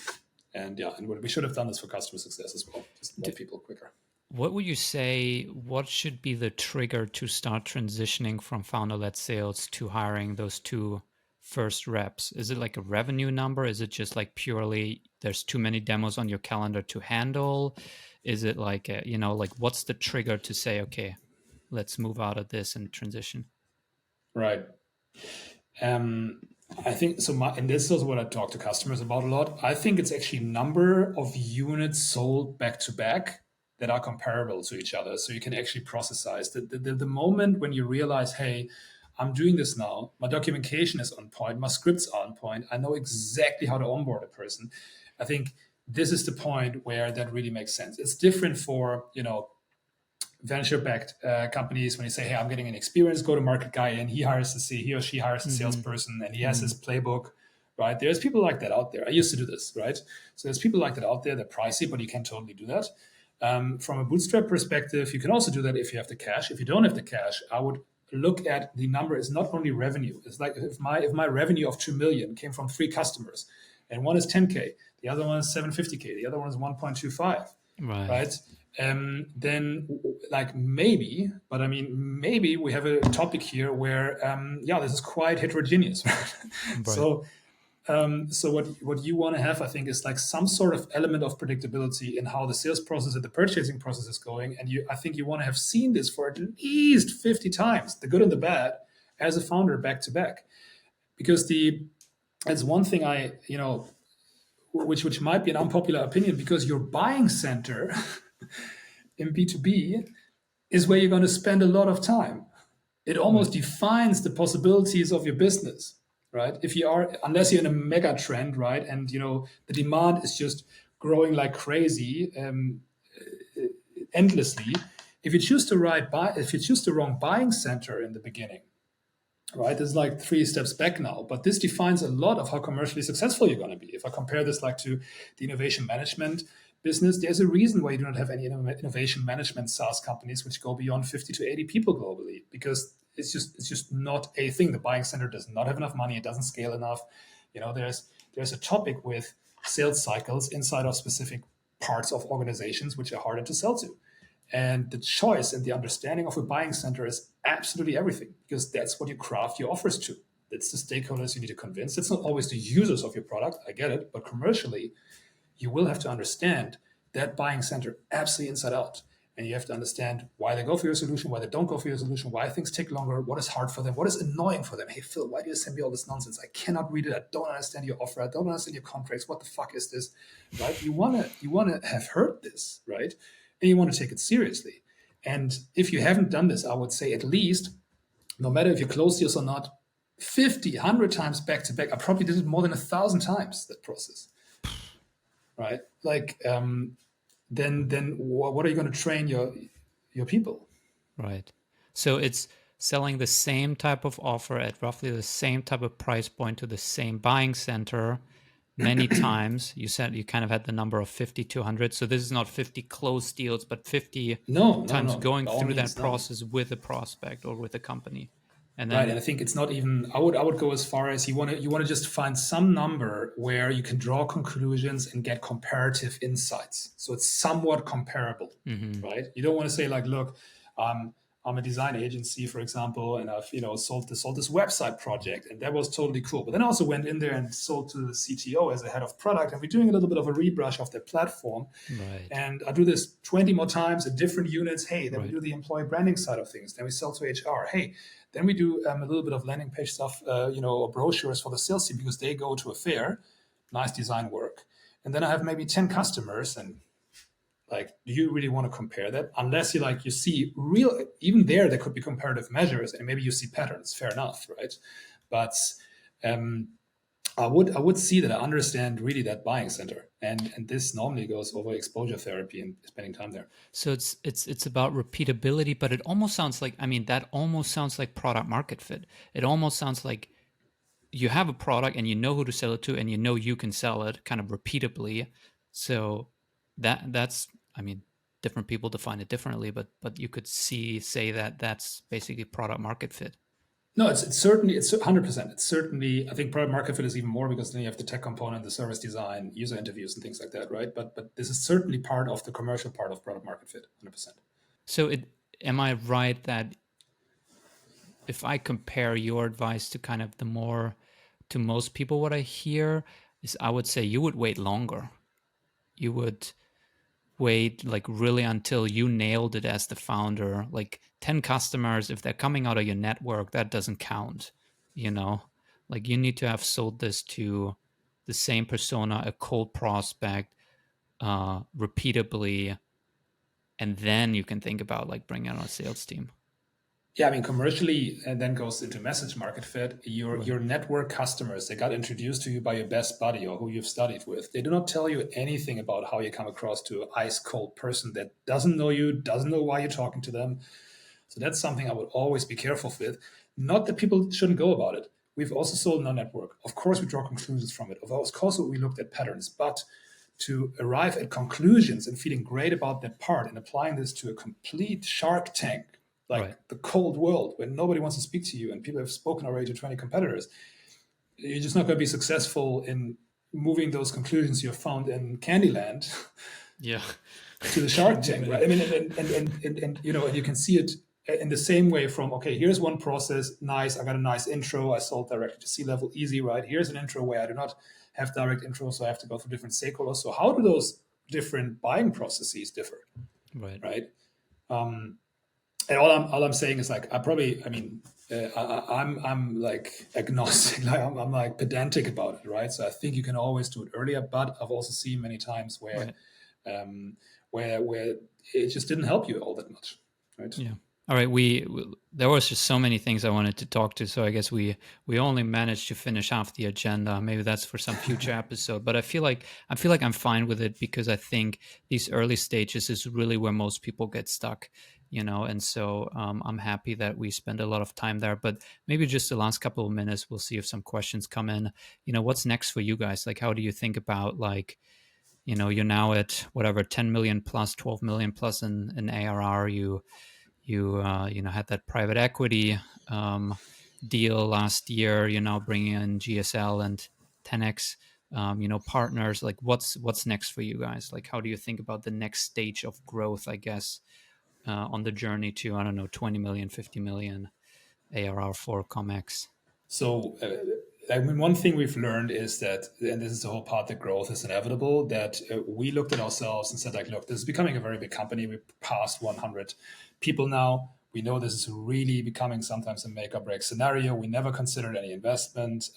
we should have done this for customer success as well, just more people quicker. What would you say, what should be the trigger to start transitioning from founder-led sales to hiring those 2 first reps? Is it like a revenue number? Is it just like purely there's too many demos on your calendar to handle? Is it like, what's the trigger to say, okay, let's move out of this and transition? Right. I think so. And this is also what I talk to customers about a lot. I think it's actually number of units sold back to back that are comparable to each other. So you can actually processize the moment when you realize, hey, I'm doing this now. My documentation is on point. My scripts are on point. I know exactly how to onboard a person. I think this is the point where that really makes sense. It's different for, venture-backed companies when you say, hey, I'm getting an experienced go-to-market guy and he or she hires a salesperson and he has his playbook, right? There's people like that out there. I used to do this, right? So there's people like that out there. They're pricey, but you can totally do that. From a bootstrap perspective, you can also do that if you have the cash. If you don't have the cash, I would look at the number is not only revenue. It's like if my revenue of 2 million came from 3 customers and one is 10K, the other one is 750K, the other one is 1.25, right? then like maybe, but I mean, maybe we have a topic here where, yeah, this is quite heterogeneous, right? Right. So, so what you want to have, I think, is like some sort of element of predictability in how the sales process and the purchasing process is going. And I think you want to have seen this for at least 50 times, the good and the bad, as a founder back to back. Because that's one thing which might be an unpopular opinion, because your buying center in B2B is where you're going to spend a lot of time. It Right. almost defines the possibilities of your business, right? If you are, unless you're in a mega trend, right, and the demand is just growing like crazy, endlessly. If you choose if you choose the wrong buying center in the beginning, right, there's like 3 steps back now. But this defines a lot of how commercially successful you're going to be. If I compare this like to the innovation management business, there's a reason why you do not have any innovation management SaaS companies which go beyond 50 to 80 people globally, because it's just not a thing. The buying center does not have enough money. It doesn't scale enough. There's a topic with sales cycles inside of specific parts of organizations which are harder to sell to. And the choice and the understanding of a buying center is absolutely everything, because that's what you craft your offers to. That's the stakeholders you need to convince. It's not always the users of your product. I get it. But commercially, you will have to understand that buying center absolutely inside out. And you have to understand why they go for your solution, why they don't go for your solution, why things take longer, what is hard for them, what is annoying for them. Hey, Phil, why do you send me all this nonsense? I cannot read it. I don't understand your offer. I don't understand your contracts. What the fuck is this? Right? You wanna have heard this, right? And you want to take it seriously. And if you haven't done this, I would say at least, no matter if you close deals or not, 50, 100 times back to back. I probably did it more than 1,000 times, that process, right? Like, then what are you going to train your people? Right. So it's selling the same type of offer at roughly the same type of price point to the same buying center many times. You said you kind of had the number of 50 to 100. So this is not 50 closed deals, but 50 No, no, times no. going By all through that means, no. process with a prospect or with a company. And Right, then, and I think it's not even. I would go as far as you want to just find some number where you can draw conclusions and get comparative insights. So it's somewhat comparable, mhm, right? You don't want to say like, look, um, I'm a design agency, for example, and I've sold this website project, and that was totally cool. But then I also went in there and sold to the CTO as a head of product, and we're doing a little bit of a rebrush of their platform. right, And I do this 20 more times in different units. Hey, then we right. do the employee branding side of things. Then we sell to HR. Hey, then we do a little bit of landing page stuff, or brochures for the sales team, because they go to a fair, nice design work. And then I have maybe 10 customers, and like, do you really want to compare that? Unless you see real, even there could be comparative measures, and maybe you see patterns. Fair enough, right? But um, I would see that I understand really that buying center, and this normally goes over exposure therapy and spending time there. So it's about repeatability, but it almost sounds like, I mean, that almost sounds like product market fit. It almost sounds like you have a product and you know who to sell it to and you know you can sell it kind of repeatably. So that's, I mean, different people define it differently, but you could say that that's basically product market fit. No, it's certainly, it's 100%. It's certainly, I think product market fit is even more, because then you have the tech component, the service design, user interviews, and things like that, right? But this is certainly part of the commercial part of product market fit, 100%. So am I right that if I compare your advice to kind of the more to most people, what I hear is I would say you would wait longer. You would wait like really until you nailed it as the founder. Like 10 customers, if they're coming out of your network, that doesn't count, you know? Like you need to have sold this to the same persona, a cold prospect, repeatably, and then you can think about like bringing on a sales team. Yeah, I mean, commercially, and then goes into message market fit. Your Right. your network customers, they got introduced to you by your best buddy or who you've studied with. They do not tell you anything about how you come across to an ice cold person that doesn't know you, doesn't know why you're talking to them. So that's something I would always be careful with. Not that people shouldn't go about it. We've also sold in our network. Of course, we draw conclusions from it. Of course, we looked at patterns. But to arrive at conclusions and feeling great about that part and applying this to a complete shark tank, Right. like the cold world where nobody wants to speak to you and people have spoken already to 20 competitors, you're just not going to be successful in moving those conclusions you found in Candyland Yeah. to the Shark Tank, right? I mean, and you know, and you can see it in the same way from, okay, here's one process, nice, I got a nice intro, I sold directly to C-level, easy, right? Here's an intro where I do not have direct intro, so I have to go through different stakeholders. So how do those different buying processes differ, Right. right? And all I'm saying is like, I mean, I'm like agnostic, like I'm like pedantic about it, right? So I think you can always do it earlier, but I've also seen many times where Right. where it just didn't help you all that much, right? Yeah. All right. There was just so many things I wanted to talk to, so I guess we only managed to finish half the agenda. Maybe that's for some future episode. But I feel like I'm fine with it because I think these early stages is really where most people get stuck, And so I'm happy that we spend a lot of time there. But maybe just the last couple of minutes, we'll see if some questions come in. What's next for you guys? Like, how do you think about like you're now at whatever 10 million plus 12 million plus in ARR. You had that private equity deal last year. You're now bringing in GSL and 10x partners. Like what's next for you guys? Like how do you think about the next stage of growth, I guess, on the journey to, I don't know, 20 million, 50 million ARR for ComX? So, I mean, one thing we've learned is that, and this is the whole part that growth is inevitable, that we looked at ourselves and said, like, look, this is becoming a very big company. We passed 100 people now. We know this is really becoming sometimes a make or break scenario. We never considered any investment.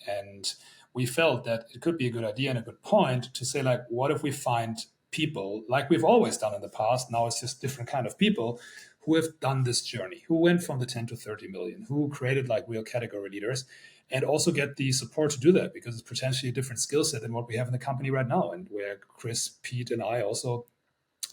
And we felt that it could be a good idea and a good point to say, like, what if we find people like we've always done in the past? Now it's just different kind of people who have done this journey, who went from the 10 to 30 million, who created like real category leaders, and also get the support to do that because it's potentially a different skill set than what we have in the company right now, and where Chris, Pete, and I also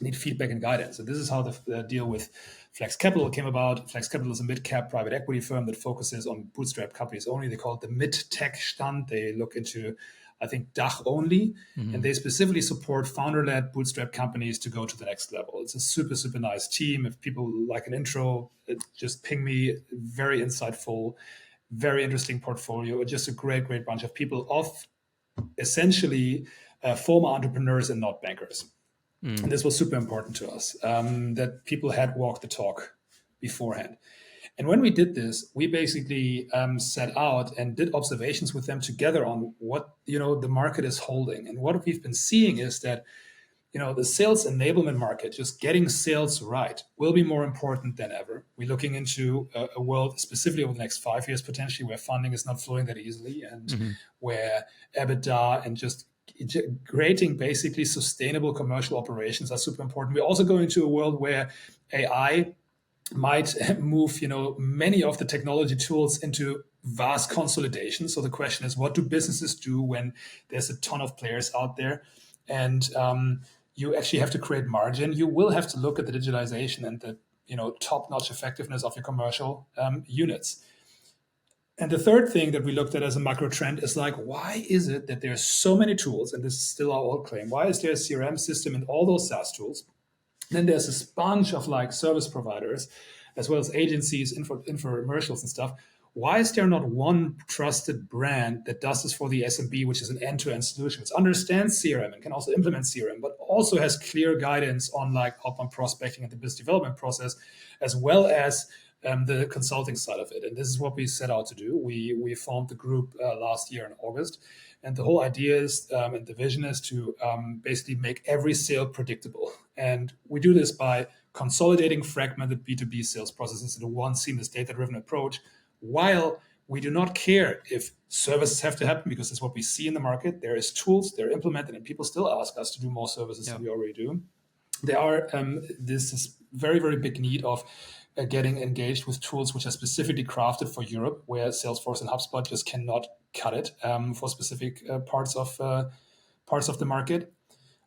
need feedback and guidance. And this is how the deal with Flex Capital came about. Flex Capital is a mid-cap private equity firm that focuses on bootstrap companies only. They call it the mid-tech stand. They look into, I think, DACH only, and they specifically support founder-led bootstrap companies to go to the next level. It's a super, super nice team. If people like an intro, just ping me. Very insightful, very interesting portfolio. Just a great, great bunch of people of essentially former entrepreneurs and not bankers. And this was super important to us, that people had walked the talk beforehand. And when we did this, we basically set out and did observations with them together on what the market is holding. And what we've been seeing is that the sales enablement market, just getting sales right, will be more important than ever. We're looking into a world, specifically over the next 5 years, potentially, where funding is not flowing that easily, and where EBITDA and just creating basically sustainable commercial operations are super important. We're also going to a world where AI might move, many of the technology tools into vast consolidation. So the question is, what do businesses do when there's a ton of players out there, and you actually have to create margin? You will have to look at the digitalization and the top-notch effectiveness of your commercial units. And the third thing that we looked at as a macro trend is like, why is it that there's so many tools, and this is still our old claim, why is there a CRM system and all those SaaS tools? Then there's this bunch of like service providers, as well as agencies, infomercials and stuff. Why is there not one trusted brand that does this for the SMB, which is an end-to-end solution? It understands CRM and can also implement CRM, but also has clear guidance on like outbound prospecting and the business development process, as well as the consulting side of it. And this is what we set out to do. We formed the group last year in August. And the whole idea is, and the vision is to basically make every sale predictable. And we do this by consolidating fragmented B2B sales processes into one seamless data-driven approach, while we do not care if services have to happen, because that's what we see in the market. There is tools, they're implemented, and people still ask us to do more services than we already do. There are this is very, very big need of getting engaged with tools which are specifically crafted for Europe, where Salesforce and HubSpot just cannot cut it for specific parts of the market.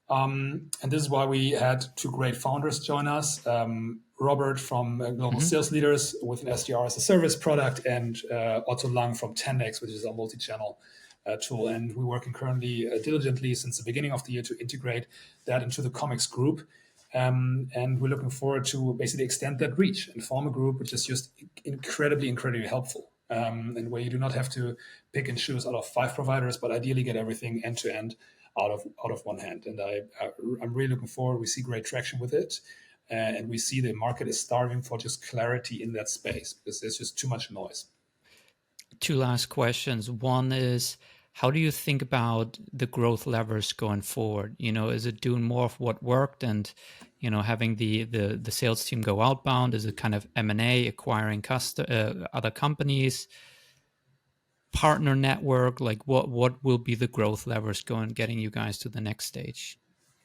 And this is why we had two great founders join us. Robert from Global Sales Leaders with an SDR as a service product, and Otto Lang from 10x, which is our multi-channel tool. And we're working currently diligently since the beginning of the year to integrate that into the ComX group. And we're looking forward to basically extend that reach and form a group which is just incredibly, incredibly helpful. And where you do not have to pick and choose out of 5 providers, but ideally get everything end to end out of one hand. And I'm really looking forward. We see great traction with it. And we see the market is starving for just clarity in that space because there's just too much noise. Two last questions. One is, how do you think about the growth levers going forward? Is it doing more of what worked and, having the sales team go outbound? Is it kind of M&A, acquiring other companies, partner network? Like what will be the growth levers getting you guys to the next stage?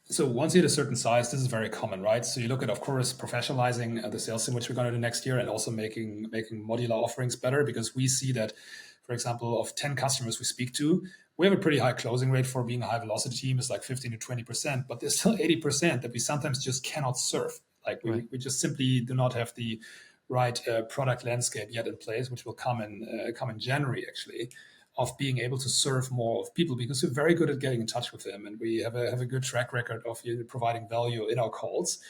So once you hit a certain size, this is very common, right? So you look at, of course, professionalizing the sales team, which we're going to do next year, and also making modular offerings better, because we see that, for example, of 10 customers we speak to, we have a pretty high closing rate for being a high velocity team. It's like 15 to 20%, but there's still 80% that we sometimes just cannot serve. Like Right. we just simply do not have the right product landscape yet in place, which will come in January, actually, of being able to serve more of people, because we're very good at getting in touch with them, and we have a good track record of providing value in our calls.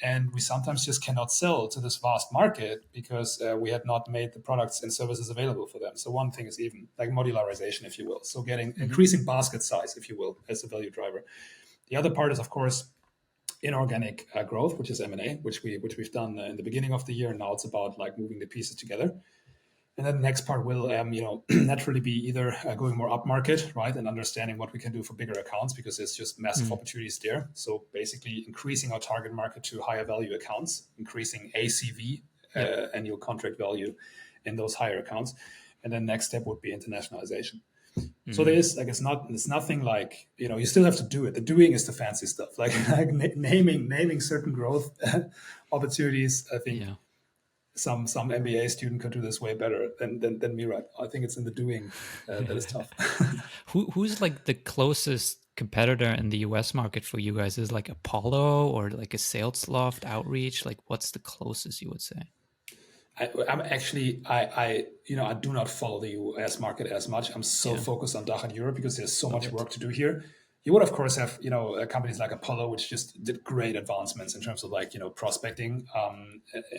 And we sometimes just cannot sell to this vast market because we had not made the products and services available for them. So one thing is even like modularization, if you will. So increasing basket size, if you will, as a value driver. The other part is, of course, inorganic growth, which is M&A, which we've done in the beginning of the year. Now it's about like moving the pieces together. And then the next part will, naturally be either going more upmarket, right, and understanding what we can do for bigger accounts, because there's just massive opportunities there. So basically, increasing our target market to higher value accounts, increasing ACV, annual contract value, in those higher accounts. And then next step would be internationalization. So there's, like, it's nothing like, you still have to do it. The doing is the fancy stuff, like naming certain growth opportunities. I think. Yeah. Some MBA student could do this way better than me, right? I think it's in the doing that is tough. Who's like the closest competitor in the US market for you guys? Is like Apollo or like a Salesloft Outreach? Like what's the closest you would say? I'm actually, I do not follow the US market as much. I'm so focused on DACH and Europe because there's so much work to do here. You would, of course, have companies like Apollo, which just did great advancements in terms of like prospecting,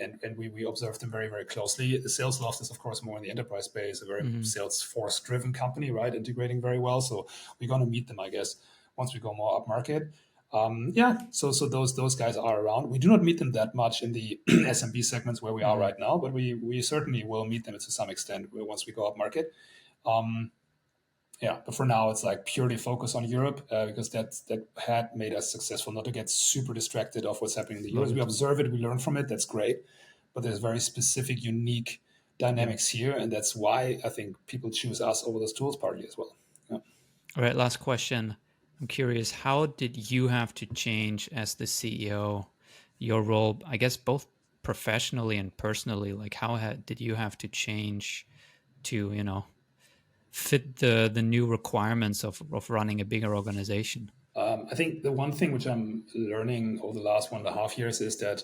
and we observed them very, very closely. The Salesloft is, of course, more in the enterprise space, a very Salesforce driven company, right, integrating very well. So we're going to meet them, I guess, once we go more up market. So those guys are around. We do not meet them that much in the SMB segments where we are right now, but we certainly will meet them to some extent once we go up market. But for now, it's like purely focus on Europe because that had made us successful. Not to get super distracted of what's happening in the US. We observe it, we learn from it. That's great, but there's very specific, unique dynamics here, and that's why I think people choose us over those tools partly as well. Yeah. All right, last question. I'm curious, how did you have to change as the CEO, your role, I guess both professionally and personally? Like did you have to change to, fit the new requirements of running a bigger organization? I think the one thing which I'm learning over the last 1.5 years is that,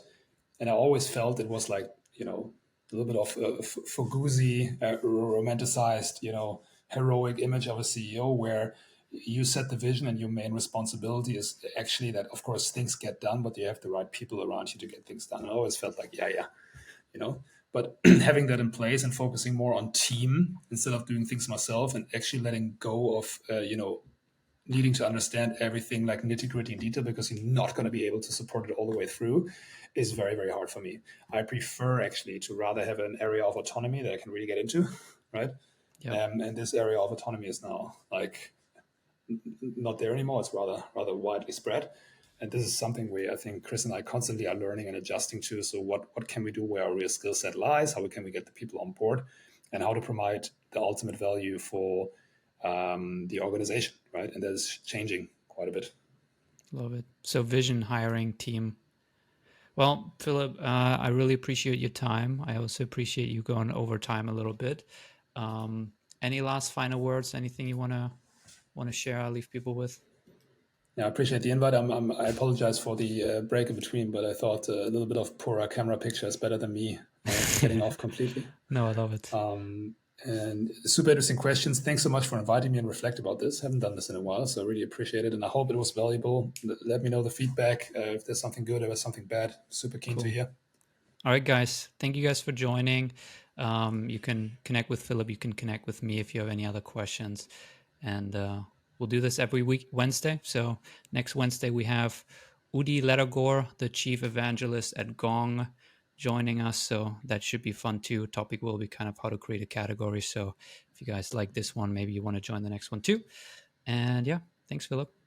and I always felt it was like, a little bit of Fuguzi, romanticized, heroic image of a CEO, where you set the vision and your main responsibility is actually that, of course, things get done, but you have the right people around you to get things done. I always felt like, but having that in place and focusing more on team instead of doing things myself, and actually letting go of, needing to understand everything like nitty gritty in detail, because you're not going to be able to support it all the way through, is very, very hard for me. I prefer actually to rather have an area of autonomy that I can really get into, right? Yep. And this area of autonomy is now like not there anymore. It's rather widely spread. And this is something I think Chris and I constantly are learning and adjusting to. So what can we do where our real skill set lies? How can we get the people on board? And how to provide the ultimate value for the organization, right? And that is changing quite a bit. Love it. So vision, hiring, team. Well, Philipp, I really appreciate your time. I also appreciate you going over time a little bit. Any last final words? Anything you want to share? I'll leave people with. Yeah, I appreciate the invite. I apologize for the break in between, but I thought a little bit of poorer camera picture is better than me getting off completely. No, I love it. And super interesting questions. Thanks so much for inviting me and reflect about this. Haven't done this in a while, so I really appreciate it. And I hope it was valuable. Let me know the feedback. If there's something good, if there's something bad, super keen to hear. All right, guys. Thank you guys for joining. You can connect with Philipp. You can connect with me if you have any other questions. And we'll do this every week, Wednesday. So next Wednesday, we have Udi Lettergore, the chief evangelist at Gong, joining us. So that should be fun too. Topic will be kind of how to create a category. So if you guys like this one, maybe you want to join the next one too. And yeah, thanks, Philipp.